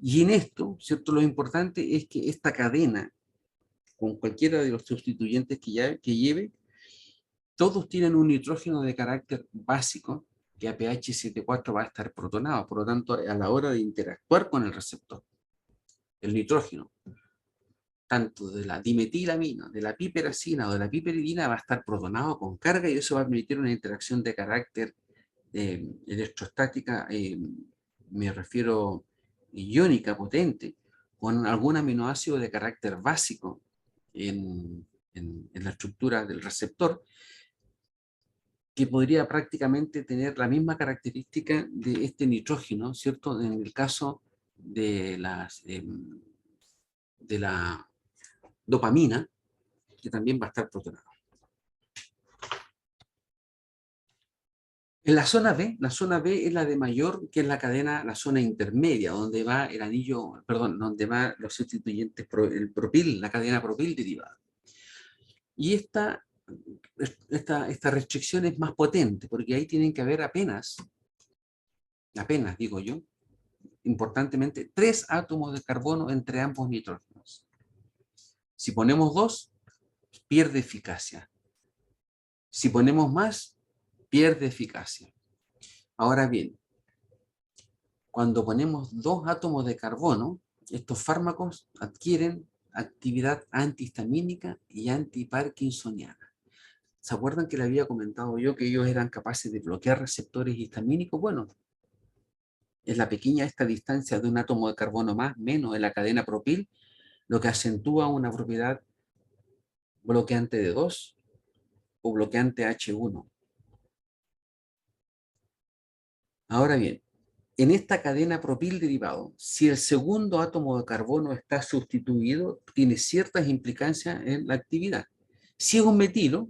Y en esto, ¿cierto?, lo importante es que esta cadena, con cualquiera de los sustituyentes que lleve, todos tienen un nitrógeno de carácter básico, que a pH 7,4 va a estar protonado. Por lo tanto, a la hora de interactuar con el receptor, el nitrógeno, tanto de la dimetilamina, de la piperacina o de la piperidina, va a estar protonado con carga, y eso va a permitir una interacción de carácter electrostática, me refiero iónica potente, con algún aminoácido de carácter básico en la estructura del receptor, que podría prácticamente tener la misma característica de este nitrógeno, ¿cierto?, en el caso de la dopamina, que también va a estar protonado. En la zona B es la de mayor, que es la cadena, la zona intermedia, donde va el anillo, perdón, donde va los sustituyentes, el propil, la cadena propil derivada. Y esta restricción es más potente, porque ahí tienen que haber apenas digo yo, importantemente, 3 átomos de carbono entre ambos nitrógenos. Si ponemos 2, pierde eficacia. Si ponemos más, pierde eficacia. Ahora bien, cuando ponemos 2 átomos de carbono, estos fármacos adquieren actividad antihistamínica y antiparkinsoniana. ¿Se acuerdan que le había comentado yo que ellos eran capaces de bloquear receptores histamínicos? Bueno, es la pequeña esta distancia de un átomo de carbono más, menos en la cadena propil, lo que acentúa una propiedad bloqueante de 2 o bloqueante H1. Ahora bien, en esta cadena propil derivado, si el segundo átomo de carbono está sustituido, tiene ciertas implicancias en la actividad. Si es un metilo,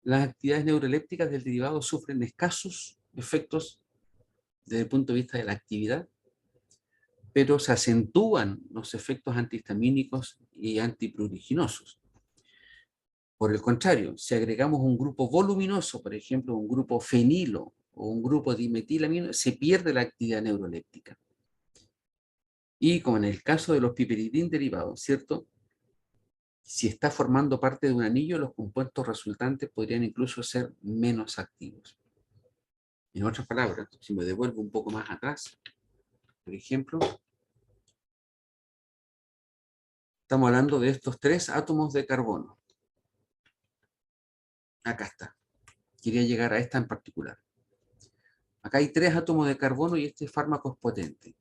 las actividades neurolépticas del derivado sufren escasos efectos desde el punto de vista de la actividad, pero se acentúan los efectos antihistamínicos y antipruriginosos. Por el contrario, si agregamos un grupo voluminoso, por ejemplo, un grupo fenilo o un grupo dimetilamino, se pierde la actividad neuroléptica. Y como en el caso de los piperidin derivados, ¿cierto? Si está formando parte de un anillo, los compuestos resultantes podrían incluso ser menos activos. En otras palabras, si me devuelvo un poco más atrás, por ejemplo, estamos hablando de estos 3 átomos de carbono. Acá está. Quería llegar a esta en particular. Acá hay 3 átomos de carbono y este fármaco es potente.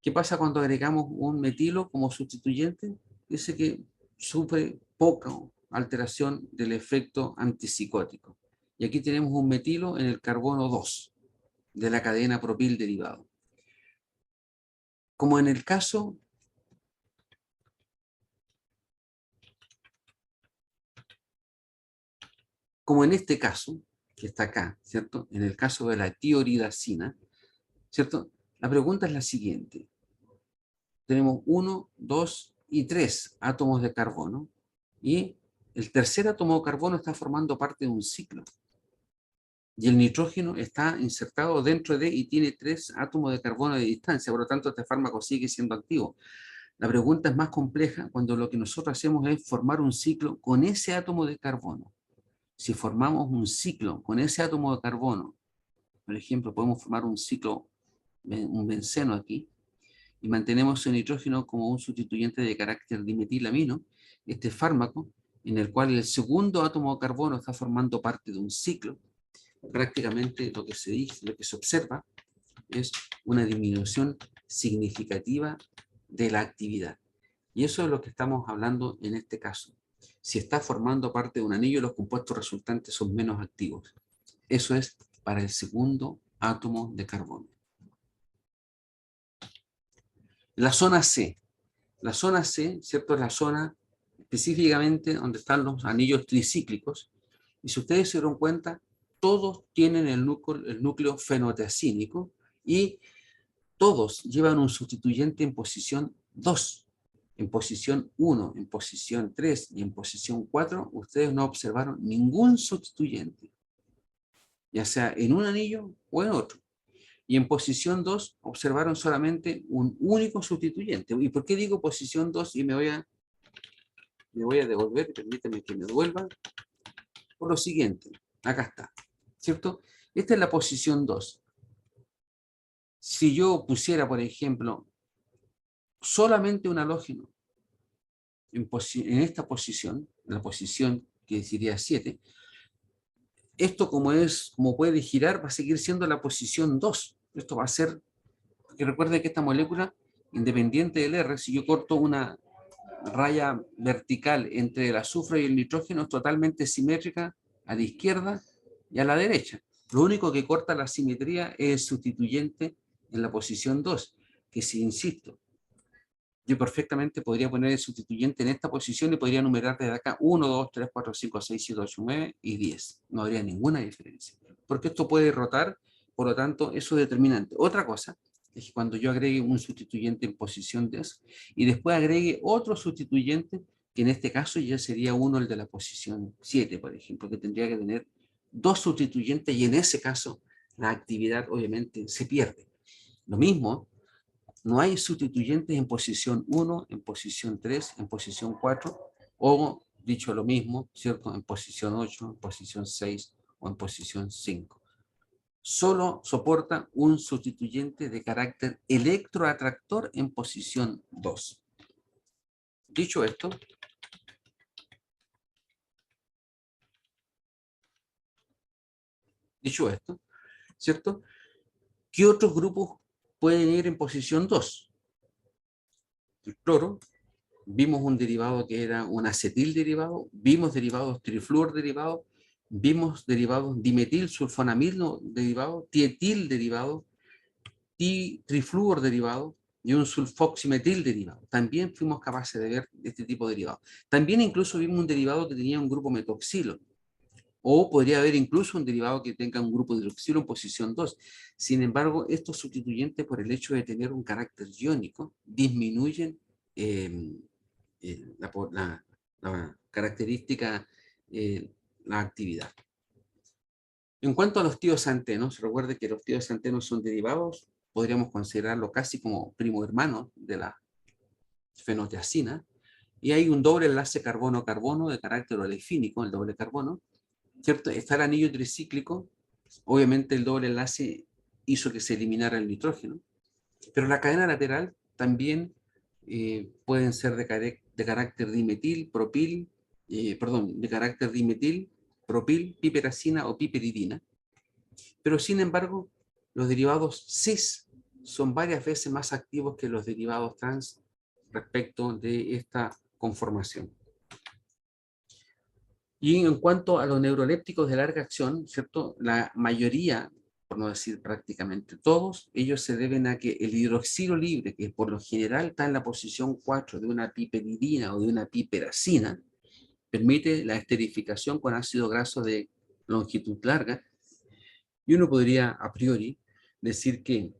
¿Qué pasa cuando agregamos un metilo como sustituyente? Dice que sufre poca alteración del efecto antipsicótico. Y aquí tenemos un metilo en el carbono 2 de la cadena propil derivado. Como en el caso como en este caso, que está acá, ¿cierto? En el caso de la tioridacina, ¿cierto? La pregunta es la siguiente. Tenemos 1, 2 y 3 átomos de carbono, y el tercer átomo de carbono está formando parte de un ciclo. y el nitrógeno está insertado dentro de y tiene 3 átomos de carbono de distancia, por lo tanto este fármaco sigue siendo activo. La pregunta es más compleja cuando lo que nosotros hacemos es formar un ciclo con ese átomo de carbono. Si formamos un ciclo con ese átomo de carbono, por ejemplo, podemos formar un ciclo, un benceno aquí, y mantenemos el nitrógeno como un sustituyente de carácter dimetilamino, este fármaco, en el cual el segundo átomo de carbono está formando parte de un ciclo, prácticamente lo que se dice, lo que se observa es una disminución significativa de la actividad. Y eso es lo que estamos hablando en este caso. Si está formando parte de un anillo, los compuestos resultantes son menos activos. Eso es para el segundo átomo de carbono. La zona C. La zona C, ¿cierto? Es la zona específicamente donde están los anillos tricíclicos. Y si ustedes se dieron cuenta, todos tienen el núcleo fenoteasínico y todos llevan un sustituyente en posición 2. En posición 1, en posición 3 y en posición 4, ustedes no observaron ningún sustituyente, ya sea en un anillo o en otro. Y en posición 2 observaron solamente un único sustituyente. ¿Y por qué digo posición 2? Y me voy a devolver, permítame que me devuelva. Por lo siguiente, acá está, ¿cierto? Esta es la posición 2. Si yo pusiera, por ejemplo, solamente un halógeno en esta posición, en la posición que sería 7, esto como puede girar, va a seguir siendo la posición 2. Esto va a ser, porque recuerden que esta molécula, independiente del R, si yo corto una raya vertical entre el azufre y el nitrógeno, es totalmente simétrica a la izquierda y a la derecha. Lo único que corta la simetría es el sustituyente en la posición 2, que si insisto, yo perfectamente podría poner el sustituyente en esta posición y podría numerar desde acá 1, 2, 3, 4, 5, 6, 7, 8, 9 y 10. No habría ninguna diferencia. Porque esto puede rotar, por lo tanto, eso es determinante. Otra cosa es que cuando yo agregue un sustituyente en posición 10 y después agregue otro sustituyente, que en este caso ya sería uno el de la posición 7, por ejemplo, que tendría que tener 2 sustituyentes y en ese caso la actividad obviamente se pierde. Lo mismo, no hay sustituyentes en posición 1, en posición 3, en posición 4, o, dicho lo mismo, ¿cierto? En posición 8, en posición 6 o en posición 5. Solo soporta un sustituyente de carácter electroatractor en posición 2. Dicho esto, ¿cierto? ¿Qué otros grupos pueden ir en posición 2? El cloro. Vimos un derivado que era un acetil derivado, vimos derivados trifluor derivado, vimos derivados dimetilsulfonamilo derivado, tietil derivado, trifluor derivado y un sulfoximetil derivado. También fuimos capaces de ver este tipo de derivados. También incluso vimos un derivado que tenía un grupo metoxilo, o podría haber incluso un derivado que tenga un grupo hidroxilo en posición 2. Sin embargo, estos sustituyentes, por el hecho de tener un carácter iónico, disminuyen la característica, la actividad. En cuanto a los tiosantenos, recuerde que los tiosantenos son derivados, podríamos considerarlo casi como primo hermano de la fenoteasina, y hay un doble enlace carbono-carbono de carácter olefínico, el doble carbono, ¿cierto? Está el anillo tricíclico, obviamente el doble enlace hizo que se eliminara el nitrógeno, pero la cadena lateral también pueden ser de carácter dimetil, propil, de carácter dimetil, propil, piperacina o piperidina. Pero sin embargo, los derivados cis son varias veces más activos que los derivados trans respecto de esta conformación. Y en cuanto a los neurolépticos de larga acción, ¿cierto? La mayoría, por no decir prácticamente todos, ellos se deben a que el hidroxilo libre, que por lo general está en la posición 4 de una piperidina o de una piperacina, permite la esterificación con ácido graso de longitud larga. Y uno podría, a priori, decir que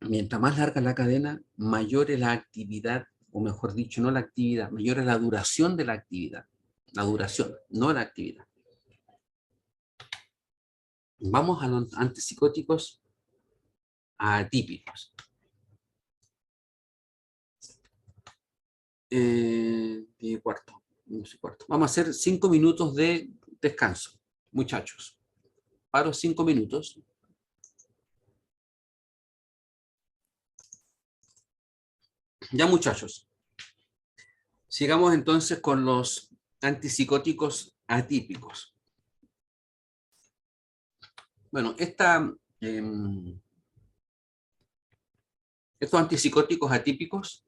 mientras más larga la cadena, mayor es la actividad, o mejor dicho, no la actividad, mayor es la duración de la actividad. La duración, no la actividad. Vamos a los antipsicóticos atípicos. 10:15. 11:15. Vamos a hacer 5 minutos de descanso, muchachos. Paro 5 minutos. Ya, muchachos. Sigamos entonces con los antipsicóticos atípicos. Bueno, estos antipsicóticos atípicos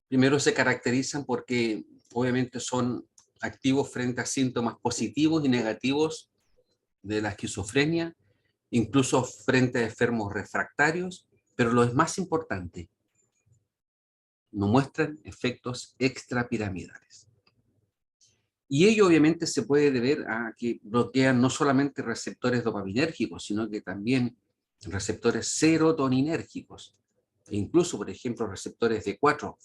primero se caracterizan porque obviamente son activos frente a síntomas positivos y negativos de la esquizofrenia, incluso frente a enfermos refractarios, pero lo más importante, no muestran efectos extrapiramidales. Y ello obviamente se puede deber a que bloquean no solamente receptores dopaminérgicos, sino que también receptores serotoninérgicos, e incluso, por ejemplo, receptores D4.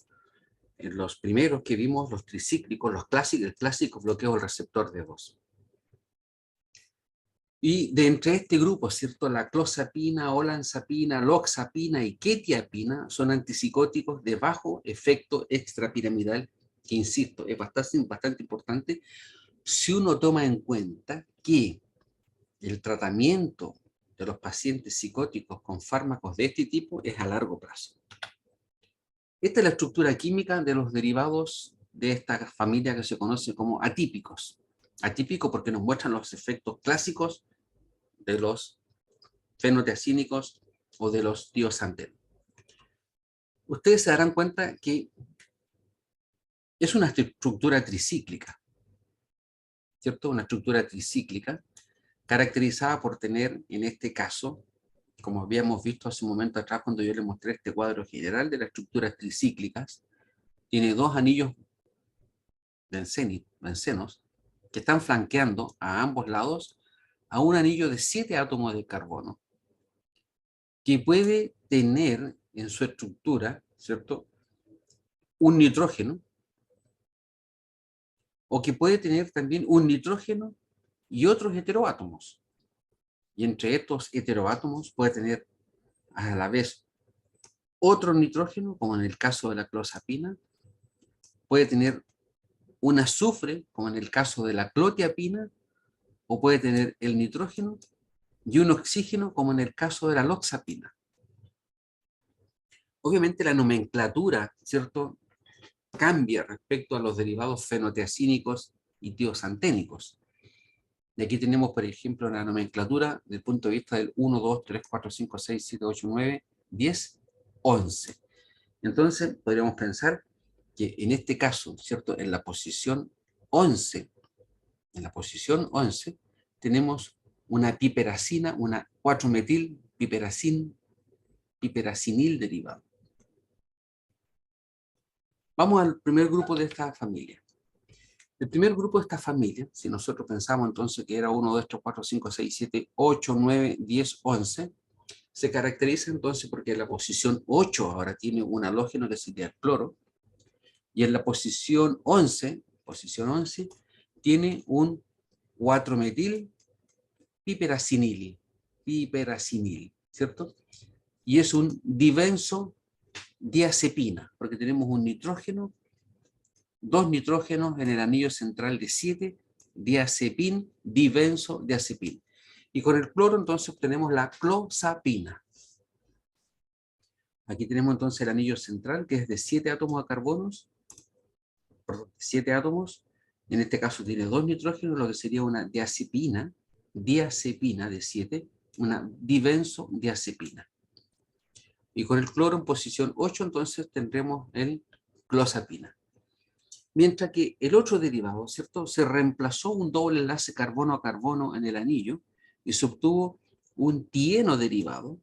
En los primeros que vimos, los tricíclicos, el clásico bloqueo del receptor D2. Y de entre este grupo, ¿cierto? La clozapina, olanzapina, loxapina y quetiapina son antipsicóticos de bajo efecto extrapiramidal, que insisto, es bastante importante si uno toma en cuenta que el tratamiento de los pacientes psicóticos con fármacos de este tipo es a largo plazo. Esta es la estructura química de los derivados de esta familia que se conoce como atípicos. Atípico porque nos muestran los efectos clásicos de los fenotiazínicos o de los tiosantenos. Ustedes se darán cuenta que es una estructura tricíclica, ¿cierto? Una estructura tricíclica caracterizada por tener, en este caso, como habíamos visto hace un momento atrás cuando yo les mostré este cuadro general de las estructuras tricíclicas, tiene dos anillos bencenos que están flanqueando a ambos lados a un anillo de 7 átomos de carbono, que puede tener en su estructura, ¿cierto?, un nitrógeno, o que puede tener también un nitrógeno y otros heteroátomos. Y entre estos heteroátomos puede tener a la vez otro nitrógeno, como en el caso de la clozapina, puede tener un azufre, como en el caso de la clotiapina, o puede tener el nitrógeno y un oxígeno, como en el caso de la loxapina. Obviamente la nomenclatura, ¿cierto?, cambia respecto a los derivados fenotiazínicos y tiosanténicos. Y aquí tenemos, por ejemplo, la nomenclatura del punto de vista del 1, 2, 3, 4, 5, 6, 7, 8, 9, 10, 11. Entonces, podríamos pensar que en este caso, ¿cierto?, en la posición 11, tenemos una piperacina, una 4-metil piperacinil derivado. Vamos al primer grupo de esta familia. El primer grupo de esta familia, si nosotros pensamos entonces que era 1, 2, 3, 4, 5, 6, 7, 8, 9, 10, 11, se caracteriza entonces porque en la posición 8 ahora tiene un halógeno que sería el cloro, y en la posición 11 tiene un 4-metil piperacinil, ¿cierto? Y es un dibenzo-diazepina, porque tenemos un nitrógeno, dos nitrógenos en el anillo central de 7, diazepin, dibenzo-diazepin. Y con el cloro entonces obtenemos la clozapina. Aquí tenemos entonces el anillo central, que es de 7 átomos de carbonos, 7 átomos, en este caso tiene 2 nitrógenos, lo que sería una diazepina de 7, una dibenzo-diazepina. Y con el cloro en posición 8, entonces tendremos el clozapina. Mientras que el otro derivado, ¿cierto?, se reemplazó un doble enlace carbono a carbono en el anillo y se obtuvo un tieno derivado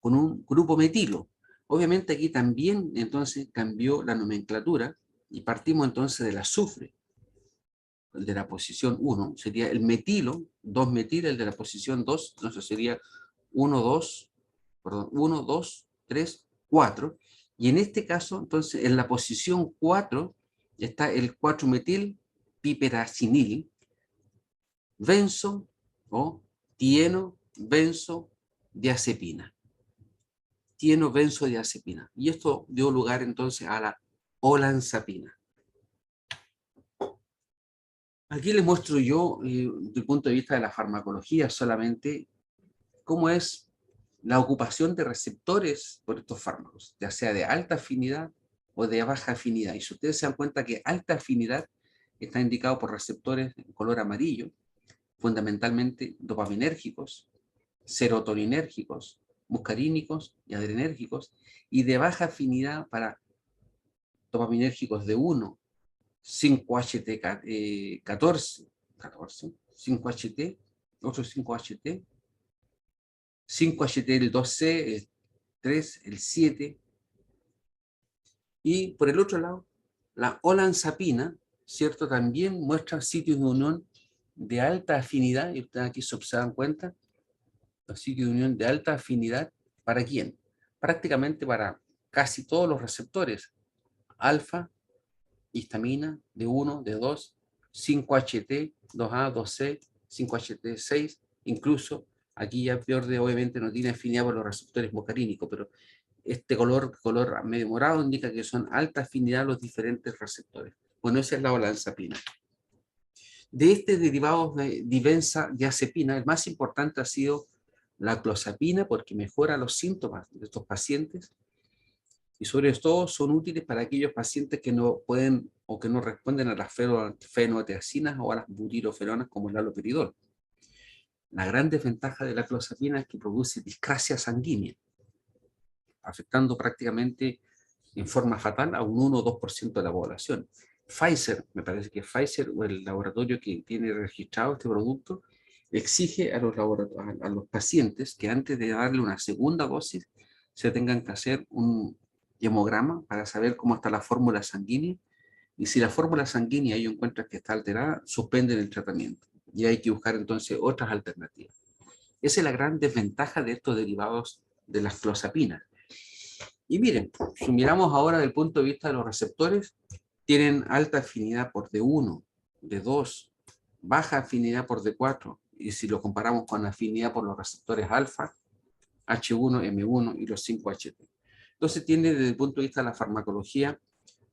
con un grupo metilo. Obviamente aquí también entonces cambió la nomenclatura y partimos entonces del azufre, el de la posición 1, sería el metilo, 2-metil, el de la posición 2, entonces sería 1, 2, 3, 4. Y en este caso, entonces, en la posición 4 está el 4-metil piperacinil, benzo o tieno-benzodiazepina. Tieno-benzodiazepina. Y esto dio lugar entonces a la olanzapina. Aquí les muestro yo, desde el punto de vista de la farmacología, solamente cómo es la ocupación de receptores por estos fármacos, ya sea de alta afinidad o de baja afinidad. Y si ustedes se dan cuenta que alta afinidad está indicado por receptores en color amarillo, fundamentalmente dopaminérgicos, serotoninérgicos, muscarínicos y adrenérgicos, y de baja afinidad para dopaminérgicos de 1, 5HT14, 5HT, otro 5HT, 5HT el 2C, el 3, el 7, y por el otro lado, la olanzapina, ¿cierto? También muestra sitios de unión de alta afinidad, y ustedes aquí se dan cuenta, los sitios de unión de alta afinidad, ¿para quién? Prácticamente para casi todos los receptores, alfa, histamina, D1, D2, 5HT, 2A, 2C, 5HT6, incluso aquí ya pierde, obviamente no tiene afinidad por los receptores muscarínicos, pero este color medio morado indica que son alta afinidad los diferentes receptores. Bueno, esa es la olanzapina. De este derivado de diazepina, el más importante ha sido la clozapina, porque mejora los síntomas de estos pacientes, y sobre todo son útiles para aquellos pacientes que no pueden o que no responden a las fenotiacinas o a las butirofenonas como el haloperidol. La gran desventaja de la clozapina es que produce discrasia sanguínea, afectando prácticamente en forma fatal a un 1 o 2% de la población. Pfizer, me parece que Pfizer o el laboratorio que tiene registrado este producto, exige a los pacientes que antes de darle una segunda dosis se tengan que hacer un hemograma para saber cómo está la fórmula sanguínea, y si la fórmula sanguínea ellos encuentran que está alterada, suspenden el tratamiento y hay que buscar entonces otras alternativas. Esa es la gran desventaja de estos derivados de las clozapinas. Y miren, si miramos ahora desde el punto de vista de los receptores, tienen alta afinidad por D1, D2, baja afinidad por D4, y si lo comparamos con la afinidad por los receptores alfa, H1, M1 y los 5HT. Entonces tiene desde el punto de vista de la farmacología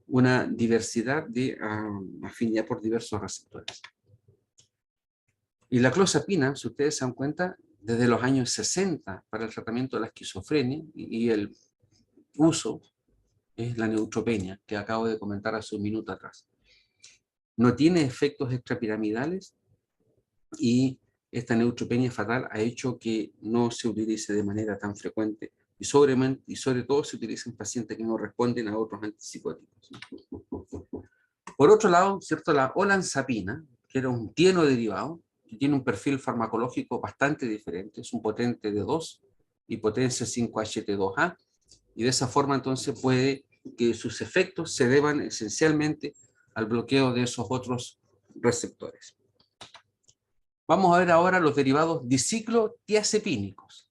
una diversidad de afinidad por diversos receptores. Y la clozapina, si ustedes se dan cuenta, desde los años 60 para el tratamiento de la esquizofrenia y el uso es la neutropenia, que acabo de comentar hace un minuto atrás. No tiene efectos extrapiramidales y esta neutropenia fatal ha hecho que no se utilice de manera tan frecuente y sobre todo se utiliza en pacientes que no responden a otros antipsicóticos. Por otro lado, ¿cierto? La olanzapina, que era un tieno derivado, que tiene un perfil farmacológico bastante diferente, es un potente de 2 y potencia 5HT2A, y de esa forma entonces puede que sus efectos se deban esencialmente al bloqueo de esos otros receptores. Vamos a ver ahora los derivados diciclotiazepínicos.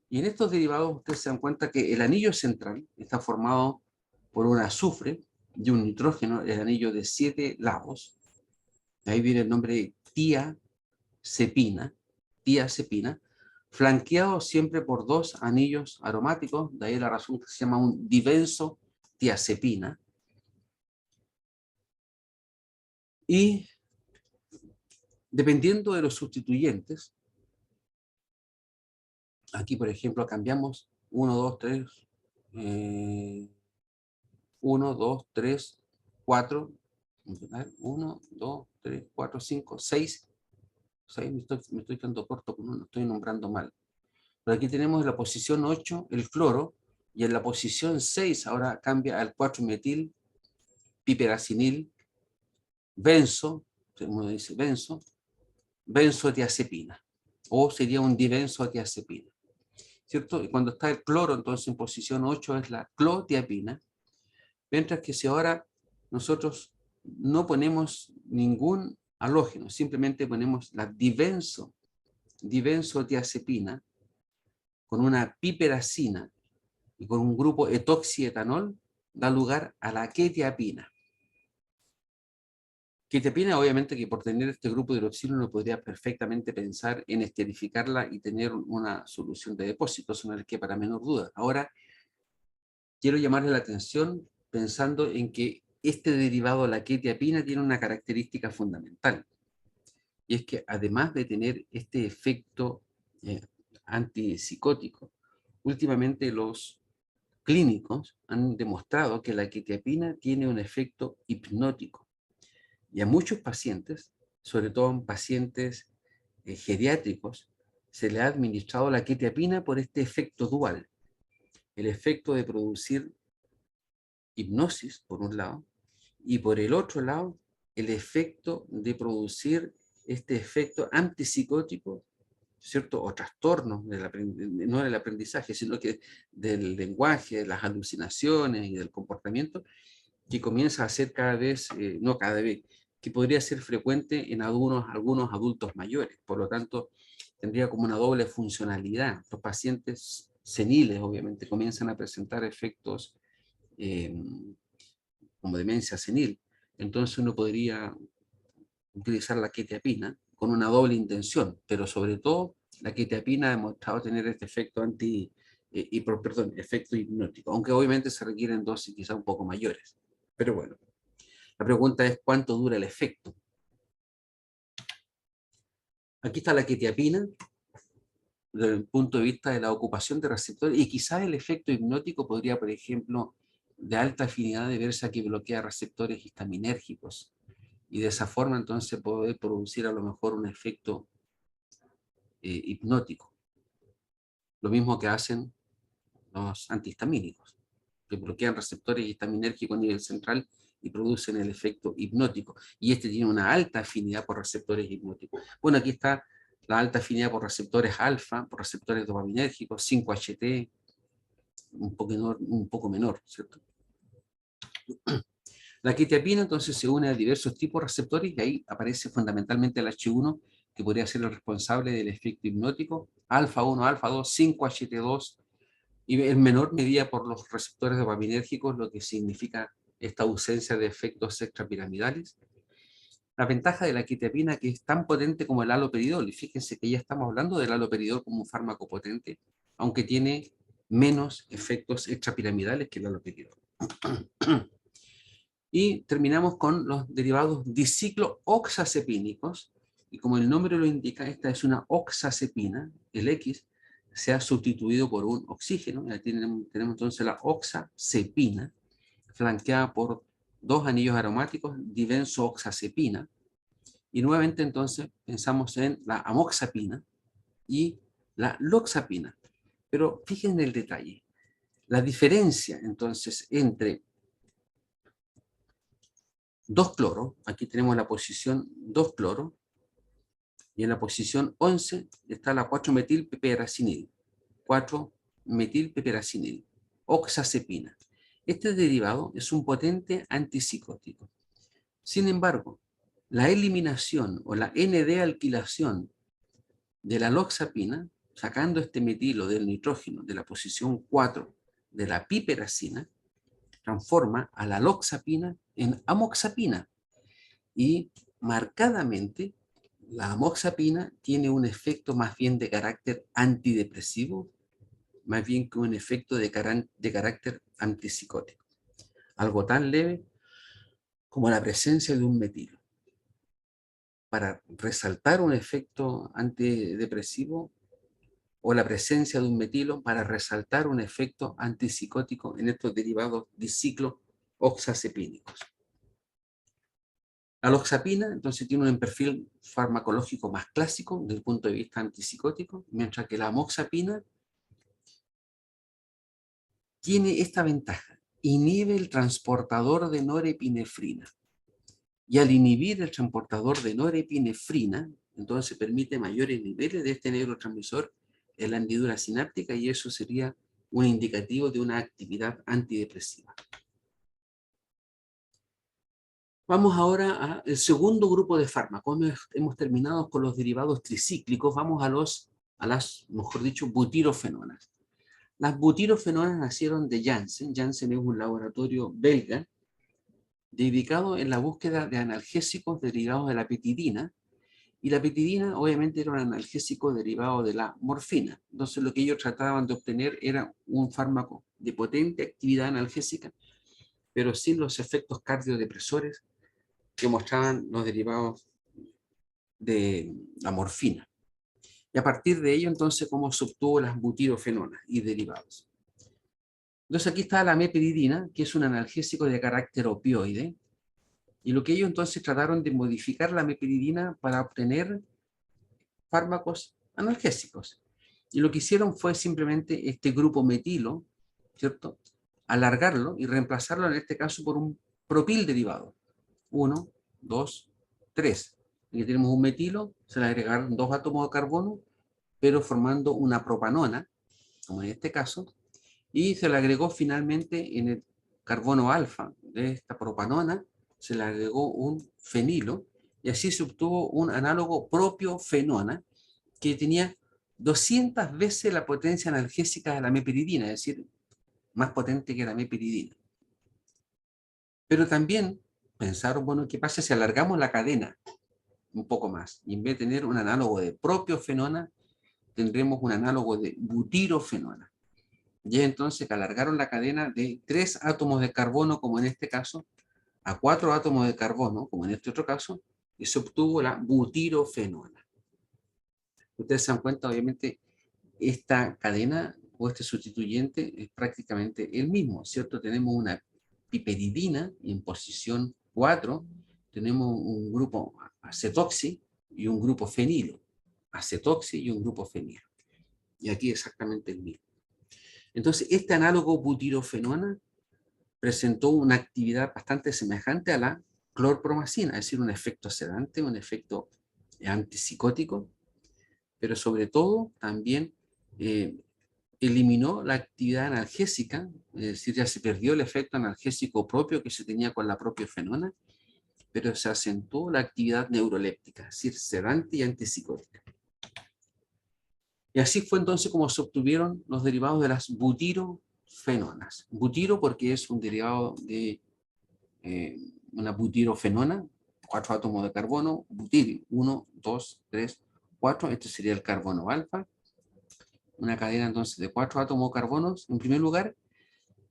Y en estos derivados ustedes se dan cuenta que el anillo central está formado por un azufre y un nitrógeno, el anillo de 7 lados. De ahí viene el nombre tiazepina, flanqueado siempre por 2 anillos aromáticos, de ahí la razón que se llama un dibenzotiazepina. Y dependiendo de los sustituyentes, aquí por ejemplo cambiamos 1, 2, 3, 1, 2, 3, 4, 1, 2, 3, 4, 5, 6, me estoy quedando corto, no estoy nombrando mal. Pero aquí tenemos en la posición 8 el cloro, y en la posición 6 ahora cambia al 4-metil piperacinil benzo, como dice benzo, benzodiazepina, o sería un dibenzotiazepina, ¿cierto? Y cuando está el cloro, entonces en posición 8 es la clotiapina, mientras que si ahora nosotros no ponemos ningún halógeno, simplemente ponemos la dibenzotiazepina con una piperacina y con un grupo etoxietanol, da lugar a la quetiapina. Quetiapina, obviamente que por tener este grupo de hidroxilo uno podría perfectamente pensar en esterificarla y tener una solución de depósito, eso no les queda para menor duda. Ahora, quiero llamarle la atención pensando en que este derivado, la quetiapina, tiene una característica fundamental. Y es que además de tener este efecto antipsicótico, últimamente los clínicos han demostrado que la quetiapina tiene un efecto hipnótico. Y a muchos pacientes, sobre todo en pacientes geriátricos, se le ha administrado la quetiapina por este efecto dual. El efecto de producir hipnosis, por un lado, y por el otro lado, el efecto de producir este efecto antipsicótico, ¿cierto? O trastornos no del aprendizaje, sino que del lenguaje, de las alucinaciones y del comportamiento, que comienza a ser cada vez, no cada vez, que podría ser frecuente en algunos adultos mayores. Por lo tanto, tendría como una doble funcionalidad. Los pacientes seniles, obviamente, comienzan a presentar efectos como demencia senil. Entonces uno podría utilizar la quetiapina con una doble intención, pero sobre todo la quetiapina ha demostrado tener este efecto efecto hipnótico, aunque obviamente se requieren dosis quizá un poco mayores. Pero bueno, la pregunta es cuánto dura el efecto. Aquí está la quetiapina desde el punto de vista de la ocupación de receptores y quizás el efecto hipnótico podría, por ejemplo, de alta afinidad deberse a que bloquea receptores histaminérgicos y de esa forma entonces poder producir a lo mejor un efecto hipnótico. Lo mismo que hacen los antihistamínicos, que bloquean receptores histaminérgicos a nivel central y producen el efecto hipnótico. Y este tiene una alta afinidad por receptores hipnóticos. Bueno, aquí está la alta afinidad por receptores alfa, por receptores dopaminérgicos, 5-HT, un poco menor, ¿cierto? La quetiapina entonces se une a diversos tipos de receptores y ahí aparece fundamentalmente el H1, que podría ser el responsable del efecto hipnótico, alfa 1, alfa 2, 5-HT2, y en menor medida por los receptores dopaminérgicos, lo que significa esta ausencia de efectos extrapiramidales. La ventaja de la quetiapina que es tan potente como el haloperidol, y fíjense que ya estamos hablando del haloperidol como un fármaco potente, aunque tiene menos efectos extrapiramidales que el haloperidol. Y terminamos con los derivados diciclooxazepínicos, y como el nombre lo indica, esta es una oxazepina, el X se ha sustituido por un oxígeno, ya tenemos entonces la oxazepina, flanqueada por dos anillos aromáticos, dibenzooxazepina, y nuevamente entonces pensamos en la amoxapina y la loxapina. Pero fíjense en el detalle, la diferencia entonces entre 2-cloro, aquí tenemos la posición 2-cloro, y en la posición 11 está la 4-metilpeperacinil, 4-metilpeperacinil, oxazepina. Este derivado es un potente antipsicótico. Sin embargo, la eliminación o la N-D-alquilación de la loxapina, sacando este metilo del nitrógeno de la posición 4 de la piperacina, transforma a la loxapina en amoxapina. Y marcadamente la amoxapina tiene un efecto más bien de carácter antidepresivo, más bien que un efecto de carácter antipsicótico. Algo tan leve como la presencia de un metilo. Para resaltar un efecto antidepresivo o la presencia de un metilo para resaltar un efecto antipsicótico en estos derivados diciclooxazepínicos. La loxapina, entonces, tiene un perfil farmacológico más clásico desde el punto de vista antipsicótico, mientras que la amoxapina tiene esta ventaja: inhibe el transportador de norepinefrina. Y al inhibir el transportador de norepinefrina, entonces permite mayores niveles de este neurotransmisor en la hendidura sináptica, y eso sería un indicativo de una actividad antidepresiva. Vamos ahora al segundo grupo de fármacos. Hemos terminado con los derivados tricíclicos. Vamos a las, mejor dicho, butirofenonas. Las butirofenonas nacieron de Janssen. Janssen es un laboratorio belga dedicado en la búsqueda de analgésicos derivados de la petidina, y la petidina obviamente era un analgésico derivado de la morfina. Entonces lo que ellos trataban de obtener era un fármaco de potente actividad analgésica, pero sin los efectos cardiodepresores que mostraban los derivados de la morfina. Y a partir de ello, entonces, cómo se obtuvo las butirofenonas y derivados. Entonces aquí está la meperidina, que es un analgésico de carácter opioide, y lo que ellos entonces trataron de modificar la meperidina para obtener fármacos analgésicos. Y lo que hicieron fue simplemente este grupo metilo, ¿cierto? Alargarlo y reemplazarlo en este caso por un propil derivado. 1, 2, 3. Aquí tenemos un metilo, se le agregaron 2 átomos de carbono, pero formando una propanona, como en este caso, y se le agregó finalmente en el carbono alfa de esta propanona, se le agregó un fenilo, y así se obtuvo un análogo propio fenona, que tenía 200 veces la potencia analgésica de la meperidina, es decir, más potente que la meperidina. Pero también pensaron, bueno, ¿qué pasa si alargamos la cadena un poco más? Y en vez de tener un análogo de propiofenona, tendremos un análogo de butirofenona. Y entonces que alargaron la cadena de 3 átomos de carbono, como en este caso, a 4 átomos de carbono, como en este otro caso, y se obtuvo la butirofenona. Ustedes se dan cuenta, obviamente, esta cadena o este sustituyente es prácticamente el mismo, ¿cierto? Tenemos una piperidina y en posición 4 tenemos un grupo acetoxi y un grupo fenilo. Acetoxi y un grupo fenilo. Y aquí exactamente el mismo. Entonces, este análogo butirofenona presentó una actividad bastante semejante a la clorpromacina, es decir, un efecto sedante, un efecto antipsicótico, pero sobre todo también eliminó la actividad analgésica, es decir, ya se perdió el efecto analgésico propio que se tenía con la propiofenona, pero se acentuó la actividad neuroléptica, es decir, sedante y antipsicótica. Y así fue entonces como se obtuvieron los derivados de las butirofenonas. Butiro porque es un derivado de una butirofenona, 4 átomos de carbono, butil, 1, 2, 3, 4, este sería el carbono alfa, una cadena entonces de 4 átomos de carbonos, en primer lugar,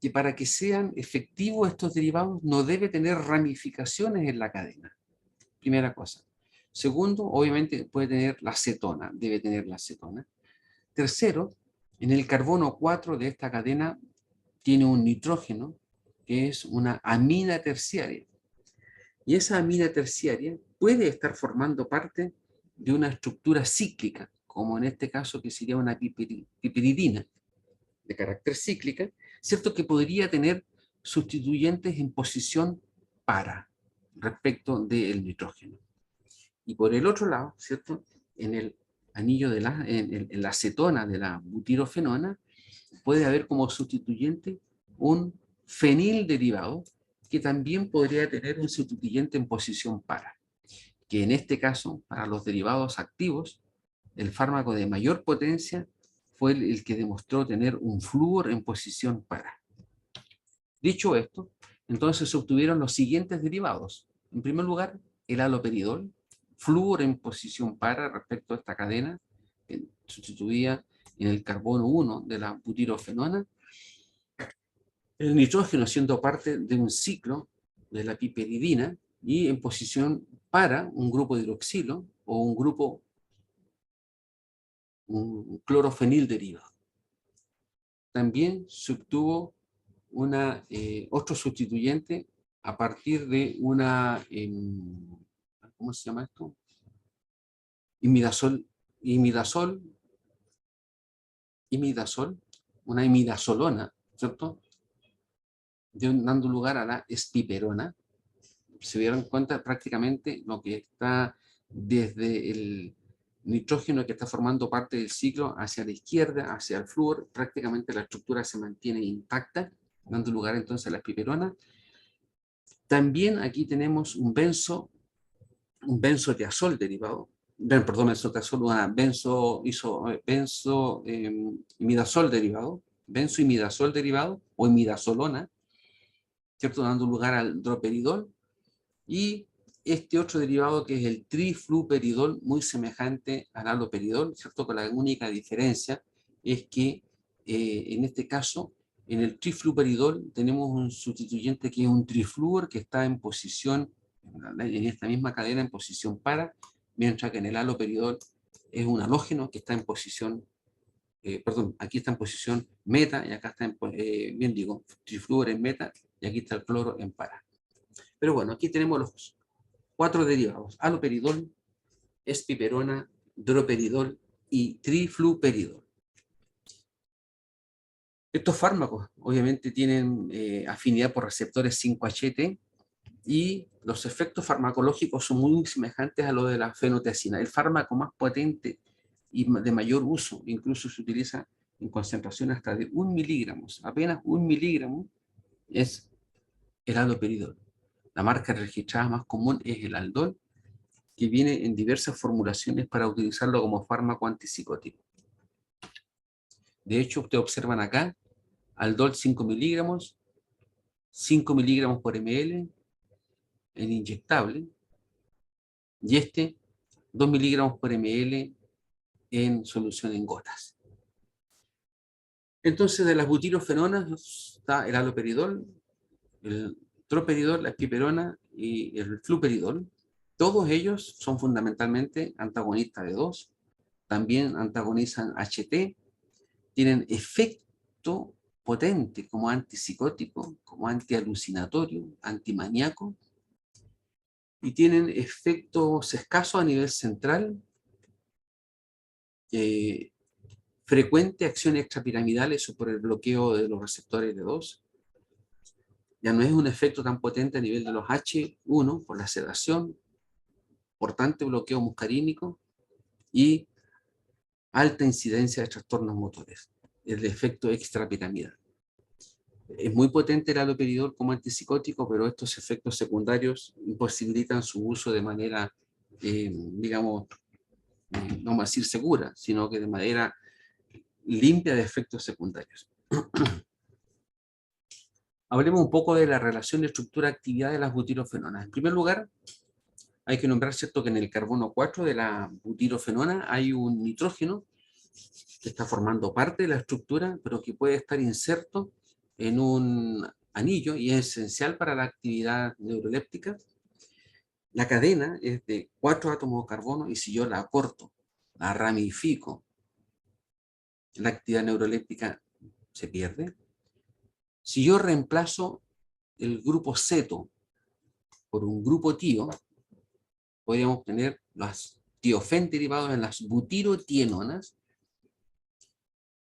que para que sean efectivos estos derivados no debe tener ramificaciones en la cadena, primera cosa. Segundo, obviamente puede tener la cetona, debe tener la cetona. Tercero, en el carbono 4 de esta cadena tiene un nitrógeno, que es una amina terciaria. Y esa amina terciaria puede estar formando parte de una estructura cíclica, como en este caso que sería una piperidina de carácter cíclica, ¿cierto? Que podría tener sustituyentes en posición para respecto del nitrógeno. Y por el otro lado, ¿cierto? En el anillo de en la acetona de la butirofenona, puede haber como sustituyente un fenil derivado que también podría tener un sustituyente en posición para, que en este caso, para los derivados activos, el fármaco de mayor potencia fue el que demostró tener un flúor en posición para. Dicho esto, entonces se obtuvieron los siguientes derivados. En primer lugar, el haloperidol, flúor en posición para respecto a esta cadena, que sustituía en el carbono 1 de la butirofenona, el nitrógeno siendo parte de un ciclo de la piperidina y en posición para un grupo de hidroxilo o un clorofenil derivado. También se obtuvo otro sustituyente a partir de una, ¿cómo se llama esto? Imidazol, una imidazolona, ¿cierto? Dando lugar a la espiperona. Se dieron cuenta prácticamente lo que está desde el nitrógeno que está formando parte del ciclo hacia la izquierda, hacia el flúor, prácticamente la estructura se mantiene intacta, dando lugar entonces a la espiperona. También aquí tenemos un benzotiazol derivado, perdón, benzotiazol, imidazol derivado, benzoimidazol derivado o imidazolona, ¿cierto? Dando lugar al droperidol Y este otro derivado que es el trifluperidol, muy semejante al haloperidol, ¿cierto? Con la única diferencia es que en este caso, en el trifluperidol tenemos un sustituyente que es un trifluor que está en posición, en esta misma cadena en posición para, mientras que en el haloperidol es un halógeno que está en posición, perdón, aquí está en posición meta y acá está en, bien digo, trifluor en meta y aquí está el cloro en para. Pero bueno, aquí tenemos los 4 derivados: haloperidol, espiperona, droperidol y trifluperidol. Estos fármacos obviamente tienen afinidad por receptores 5-HT y los efectos farmacológicos son muy semejantes a los de la fenotiazina. El fármaco más potente y de mayor uso, incluso se utiliza en concentración hasta de 1 miligramo, apenas 1 miligramo, es el haloperidol. La marca registrada más común es el Aldol, que viene en diversas formulaciones para utilizarlo como fármaco antipsicótico. De hecho, ustedes observan acá, Aldol 5 miligramos, 5 miligramos por ml en inyectable, y este 2 miligramos por ml en solución en gotas. Entonces, de las butirofenonas está el haloperidol, el droperidol, la espiperona y el fluperidol. Todos ellos son fundamentalmente antagonistas de 2, también antagonizan HT, tienen efecto potente como antipsicótico, como antialucinatorio, antimaníaco, y tienen efectos escasos a nivel central, frecuente acción extrapiramidales o por el bloqueo de los receptores de 2. Ya no es un efecto tan potente a nivel de los H1 por la sedación, importante bloqueo muscarínico y alta incidencia de trastornos motores, el efecto extrapiramidal. Es muy potente el haloperidol como antipsicótico, pero estos efectos secundarios imposibilitan su uso de manera, digamos, no vamos a decir segura, sino que de manera limpia de efectos secundarios. Hablemos un poco de la relación de estructura-actividad de las butirofenonas. En primer lugar, hay que nombrar, ¿cierto?, que en el carbono 4 de la butirofenona hay un nitrógeno que está formando parte de la estructura, pero que puede estar inserto en un anillo y es esencial para la actividad neuroléptica. La cadena es de 4 átomos de carbono y si yo la acorto, la ramifico, la actividad neuroléptica se pierde. Si yo reemplazo el grupo ceto por un grupo tio, podríamos obtener los tiofen derivados en las butirotienonas,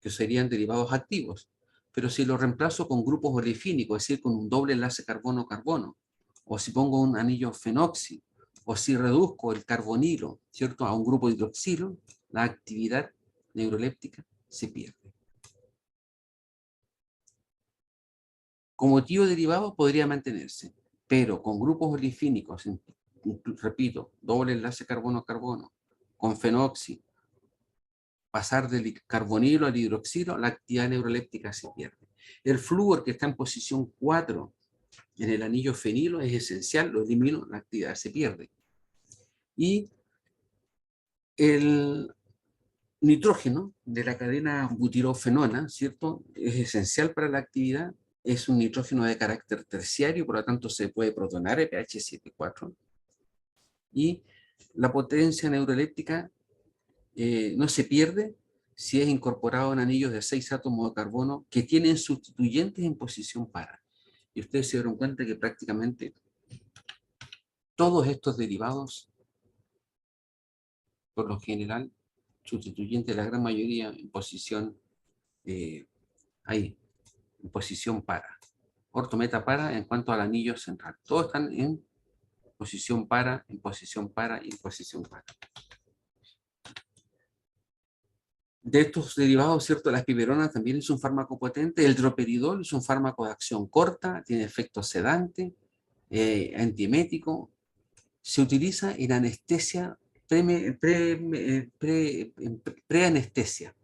que serían derivados activos. Pero si lo reemplazo con grupos olefínicos, es decir, con un doble enlace carbono-carbono, o si pongo un anillo fenoxi, o si reduzco el carbonilo, ¿cierto?, a un grupo hidroxilo, la actividad neuroléptica se pierde. Como tio derivado podría mantenerse, pero con grupos olefínicos, repito, doble enlace carbono-carbono, con fenoxi, pasar del carbonilo al hidroxilo, la actividad neuroléptica se pierde. El flúor que está en posición 4 en el anillo fenilo es esencial, lo elimino, la actividad se pierde. Y el nitrógeno de la cadena butirofenona, ¿cierto?, es esencial para la actividad, es un nitrógeno de carácter terciario, por lo tanto se puede protonar, pH 7,4. Y la potencia neuroléptica no se pierde si es incorporado en anillos de 6 átomos de carbono que tienen sustituyentes en posición para. Y ustedes se dieron cuenta que prácticamente todos estos derivados, por lo general, sustituyentes, la gran mayoría en posición ahí, en posición para. Ortometa para en cuanto al anillo central. Todos están en posición para, en posición para y en posición para. De estos derivados, ¿cierto? La espiperona también es un fármaco potente. El droperidol es un fármaco de acción corta, tiene efecto sedante, antiemético. Se utiliza en anestesia, preanestesia,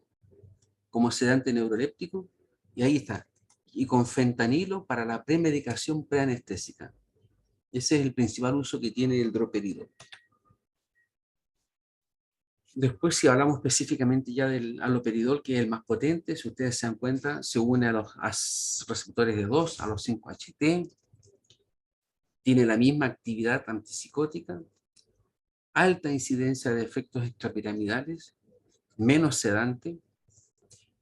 como sedante neuroléptico. Y ahí está. Y con fentanilo para la premedicación preanestésica. Ese es el principal uso que tiene el droperidol. Después, si hablamos específicamente ya del haloperidol, que es el más potente, si ustedes se dan cuenta, se une a los receptores de 2, a los 5-HT, tiene la misma actividad antipsicótica, alta incidencia de efectos extrapiramidales, menos sedante,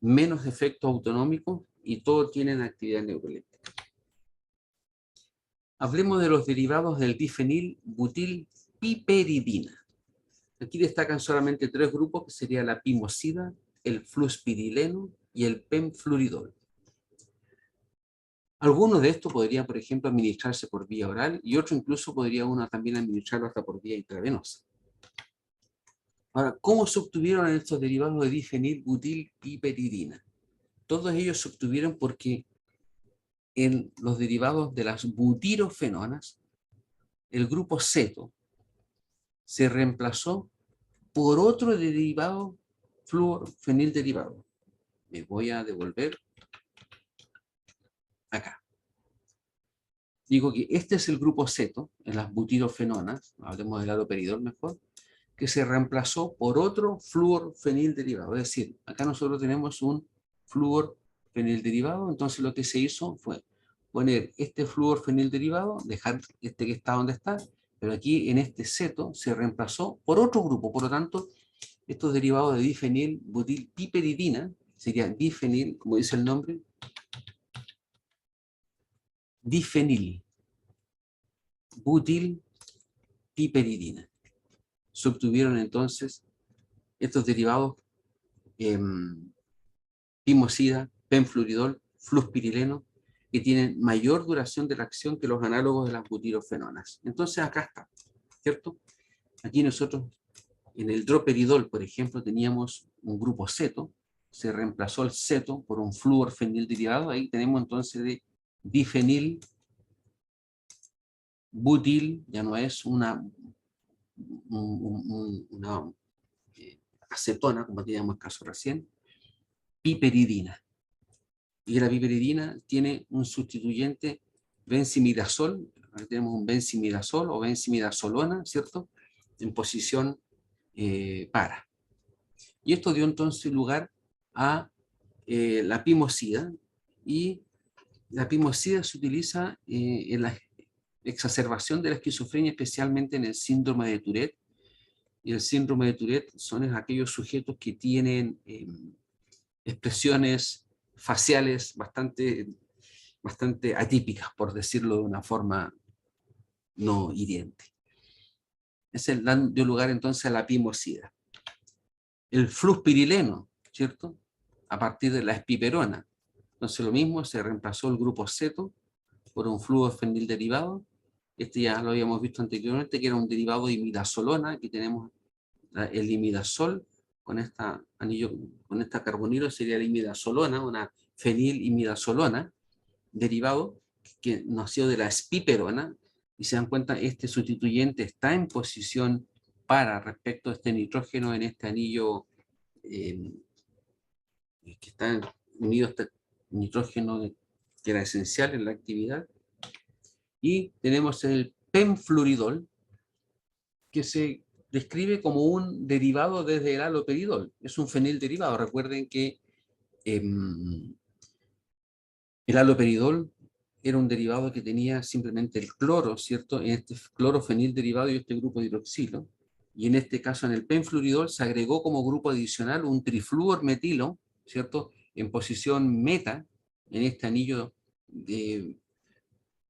menos efectos autonómicos y todo tienen actividad neuroléptica. Hablemos de los derivados del difenilbutilpiperidina. Aquí destacan solamente 3 grupos, que sería la pimosida, el fluspirileno y el penfluridol. Algunos de estos podrían, por ejemplo, administrarse por vía oral y otro incluso podría uno también administrarlo hasta por vía intravenosa. Ahora, ¿cómo se obtuvieron estos derivados de difenilbutilpiperidina? Todos ellos se obtuvieron porque en los derivados de las butirofenonas, el grupo ceto se reemplazó por otro derivado fluorfenilderivado. Me voy a devolver acá. Digo que este es el grupo ceto en las butirofenonas, hablemos del haloperidol mejor, que se reemplazó por otro fluorfenilderivado. Es decir, acá nosotros tenemos un fluorfenilderivado, entonces lo que se hizo fue poner este fluorfenilderivado, dejar este que está donde está, pero aquí en este ceto se reemplazó por otro grupo. Por lo tanto, estos derivados de difenilbutilpiperidina sería difenil, como dice el nombre, difenilbutilpiperidina. Se obtuvieron entonces estos derivados pimosida, penfluridol, fluspirileno, que tienen mayor duración de la acción que los análogos de las butirofenonas. Entonces acá está, ¿cierto? Aquí nosotros en el droperidol, por ejemplo, teníamos un grupo ceto, se reemplazó el ceto por un fluorfenilderivado, ahí tenemos entonces de difenil, butil, ya no es una acetona, como teníamos el caso recién, piperidina. Y la piperidina tiene un sustituyente benzimidazol, aquí tenemos un benzimidazol o benzimidazolona, ¿cierto? En posición para. Y esto dio entonces lugar a la pimosida, y la pimosida se utiliza en la exacerbación de la esquizofrenia, especialmente en el síndrome de Tourette. Y el síndrome de Tourette son aquellos sujetos que tienen expresiones faciales bastante atípicas, por decirlo de una forma no hiriente. Dio lugar entonces a la pimosida. El fluspirileno, ¿cierto? A partir de la espiperona. Entonces lo mismo, se reemplazó el grupo ceto por un fluorfenilderivado. Este ya lo habíamos visto anteriormente, que era un derivado de imidazolona. Aquí tenemos el imidazol con esta anillo, con esta carbonilo sería la imidazolona, una fenilimidazolona, derivado que nació de la espiperona, y se dan cuenta, este sustituyente está en posición para respecto a este nitrógeno en este anillo que está unido a este nitrógeno que era esencial en la actividad. Y tenemos el penfluridol, que se describe como un derivado desde el haloperidol. Es un fenilderivado. Recuerden que el haloperidol era un derivado que tenía simplemente el cloro, ¿cierto? En este clorofenilderivado y este grupo de hidroxilo. Y en este caso, en el penfluridol, se agregó como grupo adicional un trifluormetilo, ¿cierto? En posición meta, en este anillo de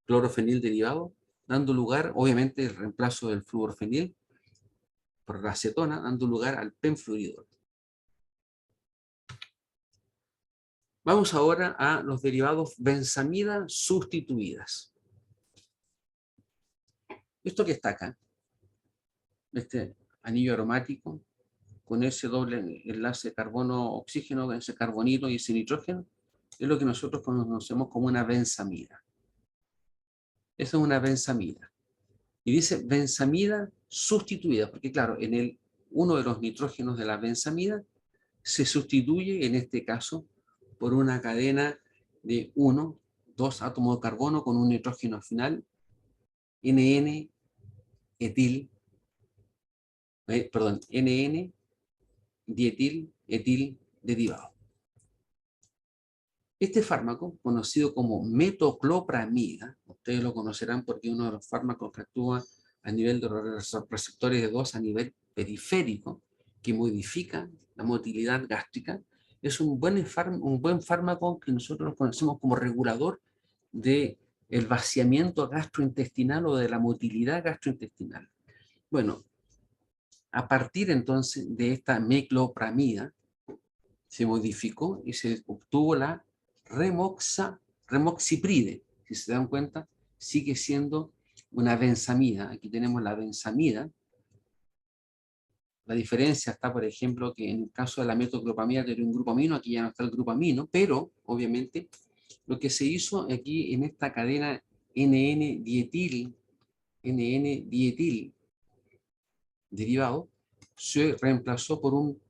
clorofenilderivado, dando lugar, obviamente, el reemplazo del fluorfenil por la acetona, dando lugar al penfluridol. Vamos ahora a los derivados benzamida sustituidas. Esto que está acá, este anillo aromático, con ese doble enlace carbono-oxígeno, ese carbonilo y ese nitrógeno, es lo que nosotros conocemos como una benzamida. Esa es una benzamida. Y dice benzamida sustituida, porque claro, en uno de los nitrógenos de la benzamida se sustituye, en este caso, por una cadena de 2 átomos de carbono con un nitrógeno final, NN etil, NN dietil etil derivado. Este fármaco, conocido como metoclopramida, ustedes lo conocerán porque es uno de los fármacos que actúa a nivel de los receptores de 2 a nivel periférico, que modifica la motilidad gástrica, es un buen fármaco que nosotros conocemos como regulador del vaciamiento gastrointestinal o de la motilidad gastrointestinal. Bueno, a partir entonces de esta meclopramida, se modificó y se obtuvo la remoxipride. Si se dan cuenta, sigue siendo una benzamida. Aquí tenemos la benzamida. La diferencia está, por ejemplo, que en el caso de la metoclopramida tiene un grupo amino, aquí ya no está el grupo amino, pero obviamente lo que se hizo aquí en esta cadena NN-dietil derivado, se reemplazó por un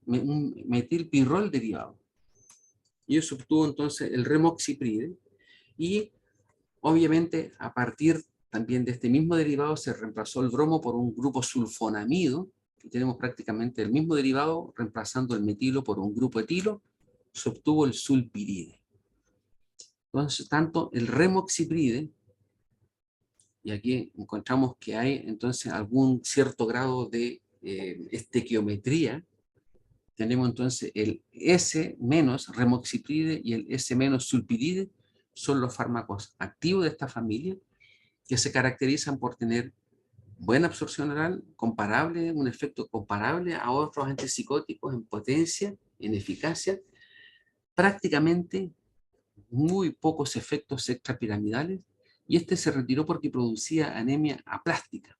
metilpirrol derivado. Y eso obtuvo entonces el remoxipride, y obviamente a partir también de este mismo derivado se reemplazó el bromo por un grupo sulfonamido, y tenemos prácticamente el mismo derivado reemplazando el metilo por un grupo etilo, se obtuvo el sulpiride. Entonces, tanto el remoxipride, y aquí encontramos que hay entonces algún cierto grado de estequiometría. Tenemos entonces el S-remoxipride y el S-sulpiride, son los fármacos activos de esta familia que se caracterizan por tener buena absorción oral, comparable, un efecto comparable a otros antipsicóticos en potencia, en eficacia, prácticamente muy pocos efectos extrapiramidales, y este se retiró porque producía anemia aplástica.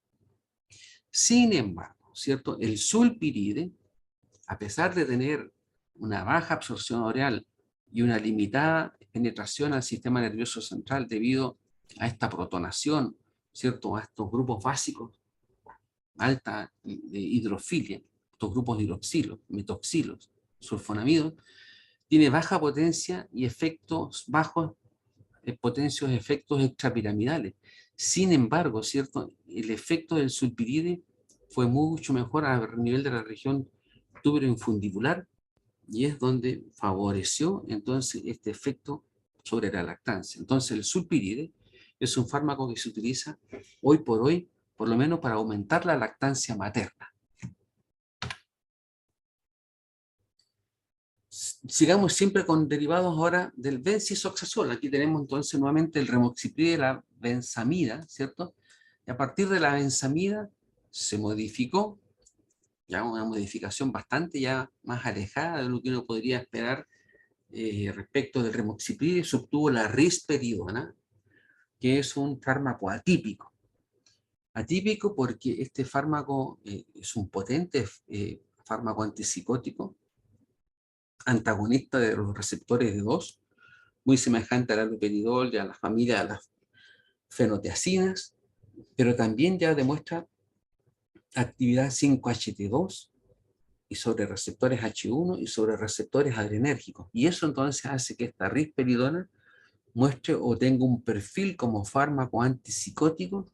Sin embargo, ¿cierto? El sulpiride, a pesar de tener una baja absorción oral y una limitada penetración al sistema nervioso central debido a esta protonación, ¿cierto? A estos grupos básicos, alta de hidrofilia, estos grupos de hidroxilos, metoxilos, sulfonamidos, tiene baja potencia y efectos bajos, potencios efectos extrapiramidales. Sin embargo, ¿cierto? El efecto del sulpiride fue mucho mejor a nivel de la región tuberoinfundibular, y es donde favoreció entonces este efecto sobre la lactancia. Entonces el sulpiride es un fármaco que se utiliza hoy por hoy, por lo menos para aumentar la lactancia materna. Sigamos siempre con derivados ahora del benzisoxazol. Aquí tenemos entonces nuevamente el remoxipride, la benzamida, ¿cierto? Y a partir de la benzamida se modificó, ya una modificación bastante ya más alejada de lo que uno podría esperar respecto del remoxipride. Se obtuvo la risperidona, que es un fármaco atípico. Atípico porque este fármaco es un potente fármaco antipsicótico, antagonista de los receptores de 2, muy semejante al haloperidol y a la familia de las fenotiacinas, pero también ya demuestra actividad 5-HT2 y sobre receptores H1 y sobre receptores adrenérgicos. Y eso entonces hace que esta risperidona muestre o tenga un perfil como fármaco antipsicótico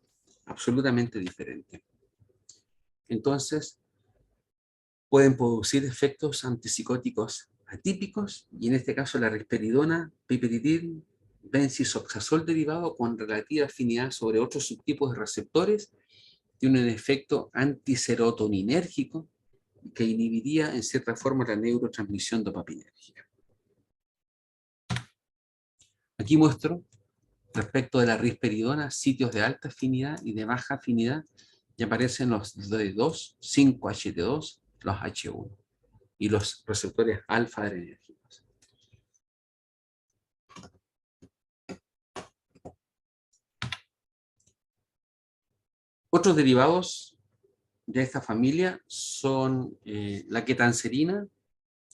absolutamente diferente. Entonces, pueden producir efectos antipsicóticos atípicos, y en este caso la risperidona, piperidil, benzisoxazol derivado con relativa afinidad sobre otros subtipos de receptores, tiene un efecto antiserotoninérgico que inhibiría en cierta forma la neurotransmisión dopapinérgica. Aquí muestro, respecto de la risperidona, sitios de alta afinidad y de baja afinidad, y aparecen los D2, 5-HT2, los H1 y los receptores alfa adrenérgicos. Otros derivados de esta familia son la ketanserina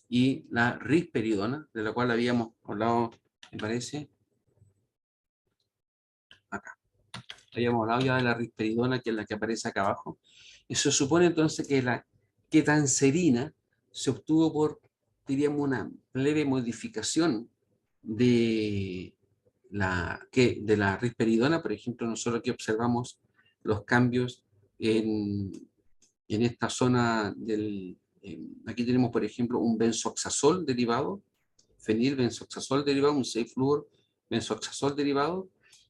y la risperidona, de la cual habíamos hablado, me parece, acá. Habíamos hablado ya de la risperidona, que es la que aparece acá abajo. Y se supone entonces que la ketanserina se obtuvo por, diríamos, una leve modificación de de la risperidona, por ejemplo, nosotros aquí observamos los cambios en esta zona aquí tenemos, por ejemplo, un benzoxazol derivado, fenilbenzoxazol derivado, un 6-fluor benzoxazol derivado,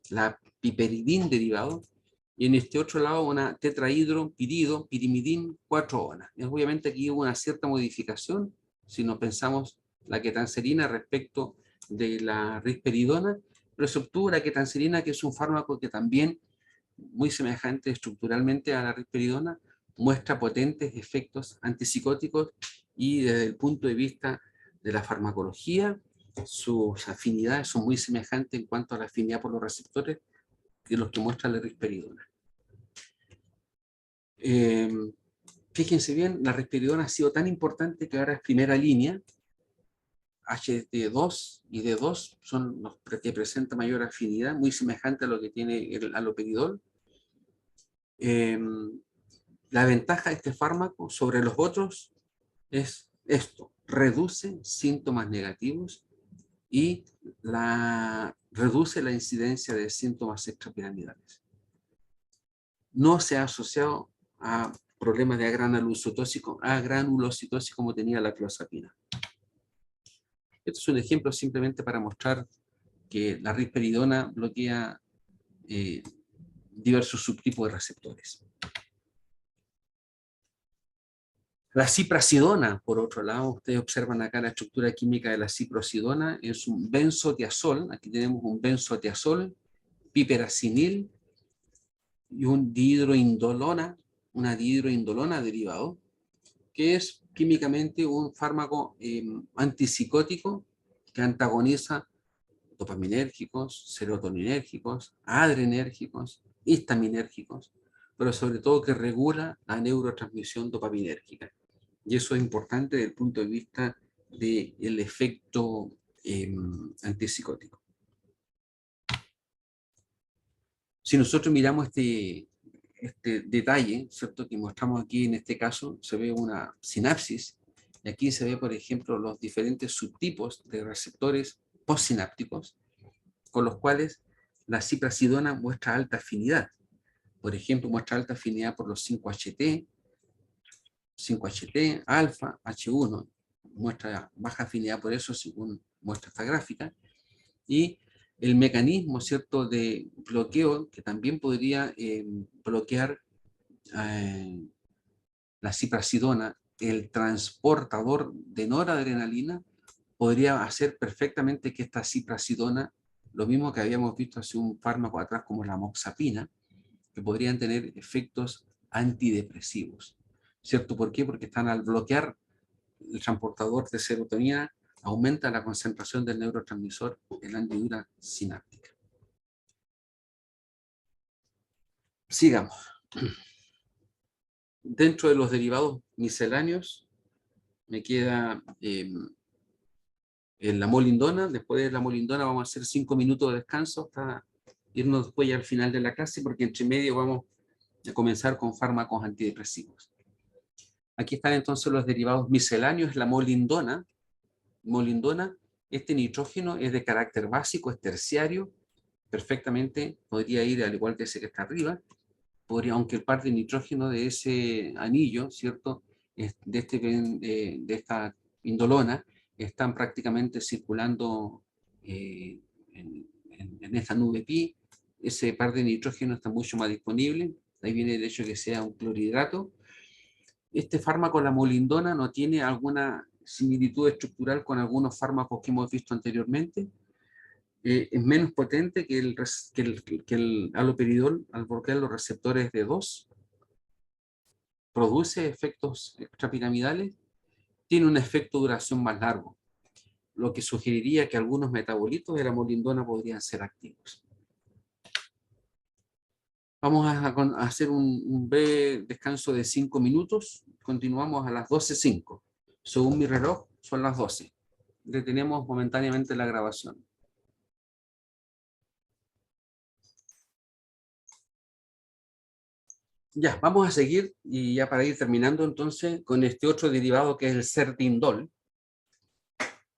la piperidin derivado, y en este otro lado una tetrahidropirido, pirimidin 4-ona. Obviamente aquí hubo una cierta modificación, si nos pensamos la ketanserina respecto de la risperidona, pero se obtuvo la ketanserina, que es un fármaco que también, muy semejante estructuralmente a la risperidona, muestra potentes efectos antipsicóticos y desde el punto de vista de la farmacología, sus afinidades son muy semejantes en cuanto a la afinidad por los receptores que los que muestra la risperidona. Fíjense bien, la risperidona ha sido tan importante que ahora es primera línea. HD2 y D2 son los que presentan mayor afinidad, muy semejante a lo que tiene el haloperidol. La ventaja de este fármaco sobre los otros es esto: reduce síntomas negativos y reduce la incidencia de síntomas extrapiramidales. No se ha asociado a problemas de granulocitosis como tenía la clozapina. Esto es un ejemplo simplemente para mostrar que la risperidona bloquea diversos subtipos de receptores. La ciprasidona, por otro lado, ustedes observan acá la estructura química de la ciprasidona, es un benzotiazol. Aquí tenemos un benzotiazol, piperacinil y un dihidroindolona, una dihidroindolona derivado, que es químicamente un fármaco antipsicótico que antagoniza dopaminérgicos, serotoninérgicos, adrenérgicos, histaminérgicos, pero sobre todo que regula la neurotransmisión dopaminérgica. Y eso es importante desde el punto de vista del efecto antipsicótico. Si nosotros miramos este detalle, ¿cierto?, que mostramos aquí en este caso, se ve una sinapsis, y aquí se ve, por ejemplo, los diferentes subtipos de receptores postsinápticos, con los cuales la ciprasidona muestra alta afinidad. Por ejemplo, muestra alta afinidad por los 5-HT, alfa, H1, muestra baja afinidad por eso según muestra esta gráfica, y el mecanismo, ¿cierto?, de bloqueo, que también podría bloquear la ciprasidona, el transportador de noradrenalina, podría hacer perfectamente que esta ciprasidona, lo mismo que habíamos visto hace un fármaco atrás como la moxapina, que podrían tener efectos antidepresivos. ¿Cierto? ¿Por qué? Porque están al bloquear el transportador de serotonina, aumenta la concentración del neurotransmisor en la hendidura sináptica. Sigamos. Dentro de los derivados misceláneos, me queda la molindona. Después de la molindona vamos a hacer 5 minutos de descanso hasta irnos después ya al final de la clase, porque entre medio vamos a comenzar con fármacos antidepresivos. Aquí están entonces los derivados misceláneos. La molindona, este nitrógeno es de carácter básico, es terciario, perfectamente podría ir al igual que ese que está arriba, aunque el par de nitrógeno de ese anillo, ¿cierto?, de esta indolona, están prácticamente circulando en esta nube pi. Ese par de nitrógeno está mucho más disponible, ahí viene el hecho de que sea un clorhidrato. Este fármaco, la molindona, no tiene alguna similitud estructural con algunos fármacos que hemos visto anteriormente. Es menos potente que el haloperidol al bloquear los receptores de 2. Produce efectos extrapiramidales. Tiene un efecto de duración más largo, lo que sugeriría que algunos metabolitos de la molindona podrían ser activos. Vamos a hacer un breve descanso de 5 minutos. Continuamos a las 12:05. Según mi reloj, son las 12. Detenemos momentáneamente la grabación. Ya, vamos a seguir, y ya para ir terminando entonces con este otro derivado que es el cerdindol.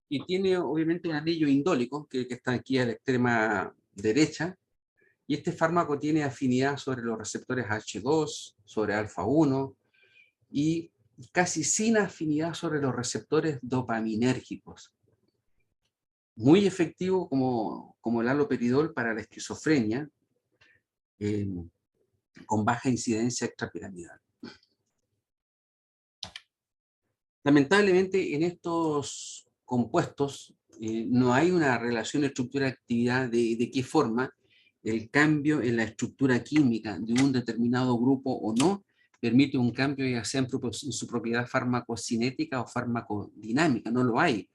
Y tiene obviamente un anillo indólico, que está aquí a la extrema derecha, y este fármaco tiene afinidad sobre los receptores H2, sobre alfa-1, y casi sin afinidad sobre los receptores dopaminérgicos. Muy efectivo como el haloperidol para la esquizofrenia, con baja incidencia extrapiramidal. Lamentablemente en estos compuestos no hay una relación estructura-actividad de qué forma el cambio en la estructura química de un determinado grupo o no permite un cambio ya sea en su propiedad farmacocinética o farmacodinámica. No lo hay,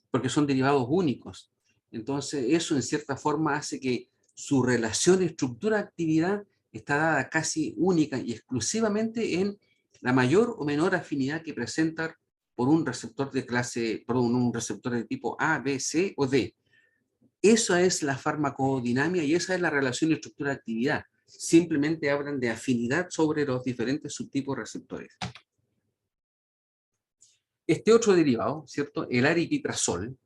porque son derivados únicos. Entonces eso en cierta forma hace que su relación estructura-actividad está dada casi única y exclusivamente en la mayor o menor afinidad que presenta por un receptor de clase, perdón, un receptor de tipo A, B, C o D. Esa es la farmacodinámica y esa es la relación estructura-actividad. Simplemente hablan de afinidad sobre los diferentes subtipos receptores. Este otro derivado, ¿cierto? El aripiprazol,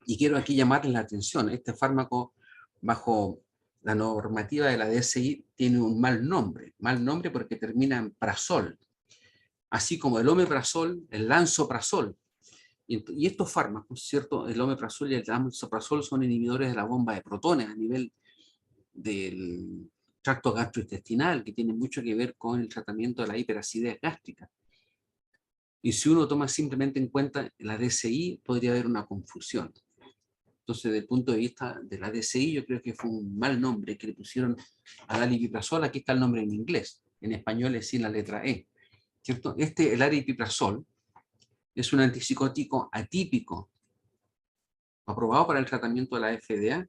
y quiero aquí llamarles la atención, este fármaco bajo la normativa de la DSI tiene un mal nombre porque termina en prazol, así como el omeprazol, el lansoprazol. Y estos fármacos, ¿cierto? El omeprazol y el lansoprazol son inhibidores de la bomba de protones a nivel del tracto gastrointestinal, que tiene mucho que ver con el tratamiento de la hiperacidez gástrica. Y si uno toma simplemente en cuenta la DSI, podría haber una confusión. Entonces, desde el punto de vista de la DSI, yo creo que fue un mal nombre que le pusieron al aripiprazol. Aquí está el nombre en inglés, en español es sin la letra E, ¿cierto? El aripiprazol es un antipsicótico atípico, aprobado para el tratamiento de la FDA,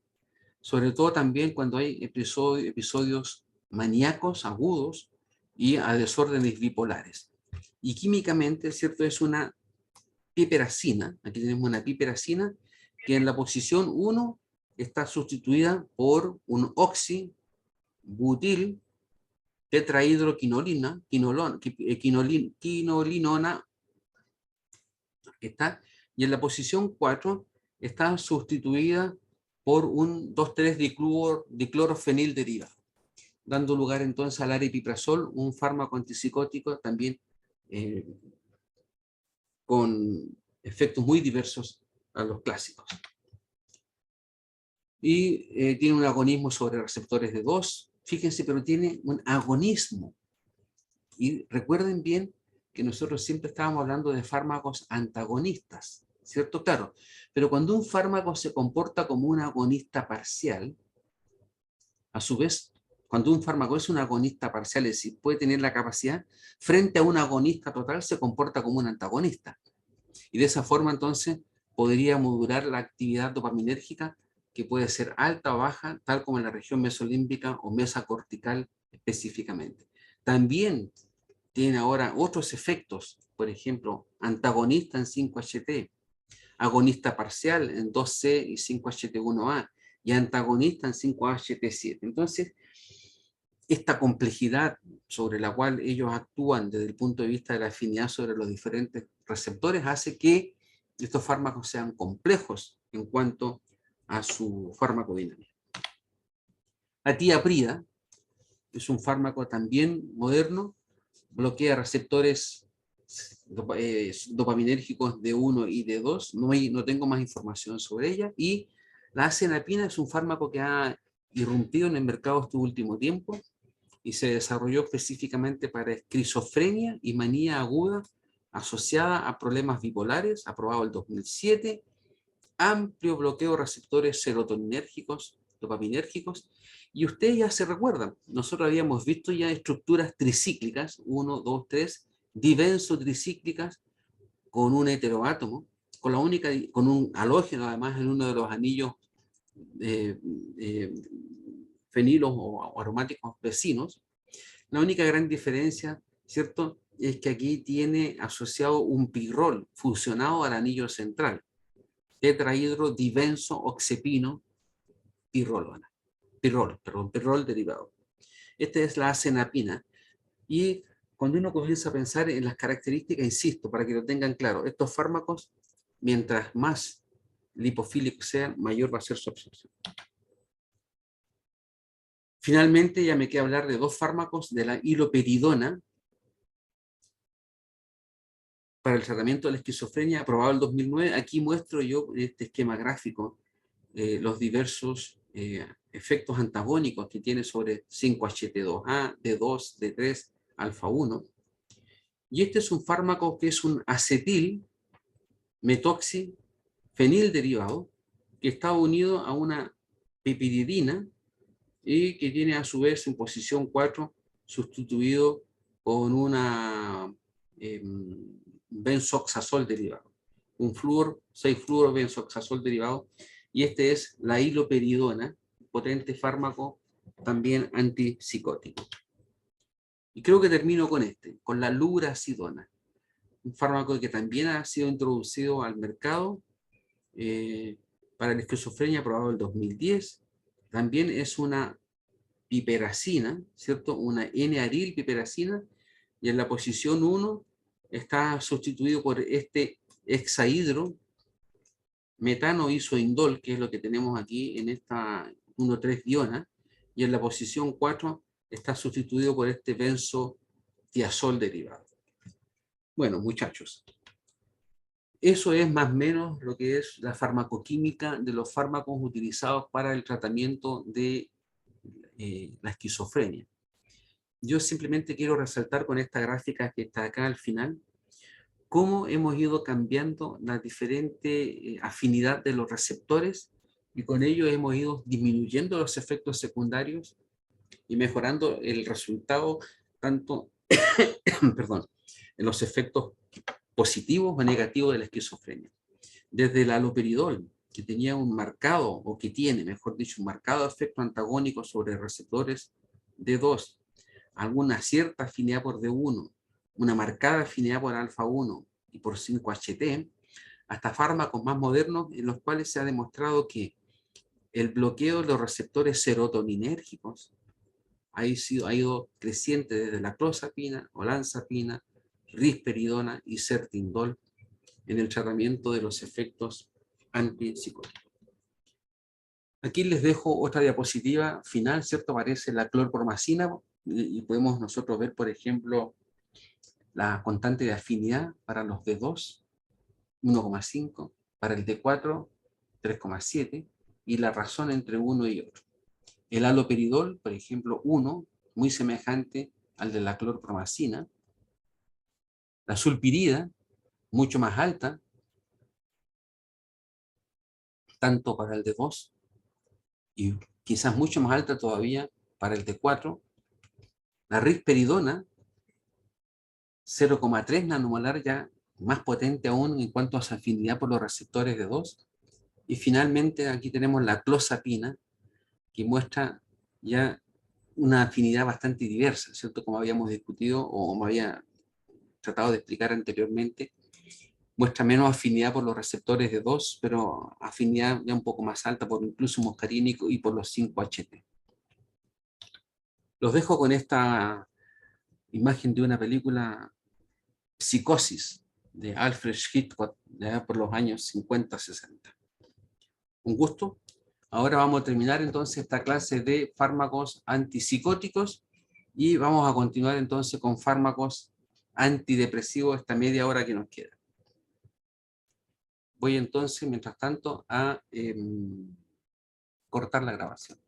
sobre todo también cuando hay episodios maníacos agudos y a desórdenes bipolares. Y químicamente, ¿cierto? Es una piperacina, aquí tenemos una piperacina, que en la posición 1 está sustituida por un oxibutil tetrahidroquinolina, quinolinona, está, y en la posición 4 está sustituida por un 2,3-diclorofenil derivado, dando lugar entonces al aripiprazol, un fármaco antipsicótico también con efectos muy diversos a los clásicos. Y tiene un agonismo sobre receptores de 2, fíjense, pero tiene un agonismo. Y recuerden bien que nosotros siempre estábamos hablando de fármacos antagonistas, ¿cierto? Claro, pero cuando un fármaco se comporta como un agonista parcial, a su vez, cuando un fármaco es un agonista parcial, es decir, puede tener la capacidad, frente a un agonista total se comporta como un antagonista. Y de esa forma entonces podría modular la actividad dopaminérgica que puede ser alta o baja, tal como en la región mesolímbica o mesacortical específicamente. También tiene ahora otros efectos, por ejemplo, antagonista en 5-HT, agonista parcial en 2C y 5-HT1A, y antagonista en 5-HT7. Entonces, esta complejidad sobre la cual ellos actúan desde el punto de vista de la afinidad sobre los diferentes receptores hace que estos fármacos sean complejos en cuanto a su farmacodinámica. La tiaprida es un fármaco también moderno, bloquea receptores dopaminérgicos D1 y D2, no tengo más información sobre ella, y la acenapina es un fármaco que ha irrumpido en el mercado este último tiempo y se desarrolló específicamente para esquizofrenia y manía aguda asociada a problemas bipolares, aprobado el 2007, amplio bloqueo de receptores serotoninérgicos, dopaminérgicos, y ustedes ya se recuerdan, nosotros habíamos visto ya estructuras tricíclicas, 1, 2, 3, divenso tricíclicas, con un heteroátomo, con un halógeno además en uno de los anillos fenilos o aromáticos vecinos. La única gran diferencia, ¿cierto?, es que aquí tiene asociado un pirrol fusionado al anillo central, tetrahidrodibenzo oxepino pirrol derivado. Esta es la acenapina. Y cuando uno comienza a pensar en las características, insisto, para que lo tengan claro, estos fármacos mientras más lipofílico sea, mayor va a ser su absorción. Finalmente, ya me queda hablar de dos fármacos de la iloperidona para el tratamiento de la esquizofrenia, aprobado en 2009. Aquí muestro yo en este esquema gráfico los diversos efectos antagónicos que tiene sobre 5-HT2A, D2, D3, alfa 1. Y este es un fármaco que es un acetil metoxifenil derivado que está unido a una piperidina y que tiene a su vez en posición 4 sustituido con una benzoxazol derivado, un flúor, 6-fluoro benzoxazol derivado, y este es la iloperidona, potente fármaco también antipsicótico. Y creo que termino con con la lurasidona, un fármaco que también ha sido introducido al mercado para la esquizofrenia, aprobado en el 2010. También es una piperacina, ¿cierto? Una N-aril piperacina, y en la posición 1 está sustituido por este hexahidro metano isoindol, que es lo que tenemos aquí en esta 1,3-diona, y en la posición 4 está sustituido por este benzotiazol derivado. Bueno, muchachos, eso es más o menos lo que es la farmacoquímica de los fármacos utilizados para el tratamiento de la esquizofrenia. Yo simplemente quiero resaltar con esta gráfica que está acá al final, cómo hemos ido cambiando la diferente afinidad de los receptores y con ello hemos ido disminuyendo los efectos secundarios y mejorando el resultado tanto perdón, en los efectos positivos o negativos de la esquizofrenia. Desde el haloperidol, que tenía un marcado, o que tiene, mejor dicho, un marcado efecto antagónico sobre receptores D2, alguna cierta afinidad por D1, una marcada afinidad por alfa 1 y por 5-HT, hasta fármacos más modernos en los cuales se ha demostrado que el bloqueo de los receptores serotoninérgicos ha ido creciente desde la clozapina, olanzapina, risperidona y sertindol en el tratamiento de los efectos antipsicóticos. Aquí les dejo otra diapositiva final, ¿cierto? Aparece la clorpromacina y podemos nosotros ver, por ejemplo, la constante de afinidad para los D2, 1,5, para el D4, 3,7, y la razón entre uno y otro. El haloperidol, por ejemplo, 1, muy semejante al de la clorpromacina. La sulpirida, mucho más alta, tanto para el D2 y quizás mucho más alta todavía para el D4. La risperidona, 0,3 nanomolar, ya más potente aún en cuanto a su afinidad por los receptores D2. Y finalmente aquí tenemos la clozapina, que muestra ya una afinidad bastante diversa, ¿cierto? Como habíamos discutido o como había tratado de explicar anteriormente, muestra menos afinidad por los receptores D2, pero afinidad ya un poco más alta por incluso muscarínico y por los 5-HT. Los dejo con esta imagen de una película, Psicosis, de Alfred Hitchcock, ya por los años 50-60. Un gusto. Ahora vamos a terminar entonces esta clase de fármacos antipsicóticos y vamos a continuar entonces con fármacos antidepresivos esta media hora que nos queda. Voy entonces, mientras tanto, a cortar la grabación.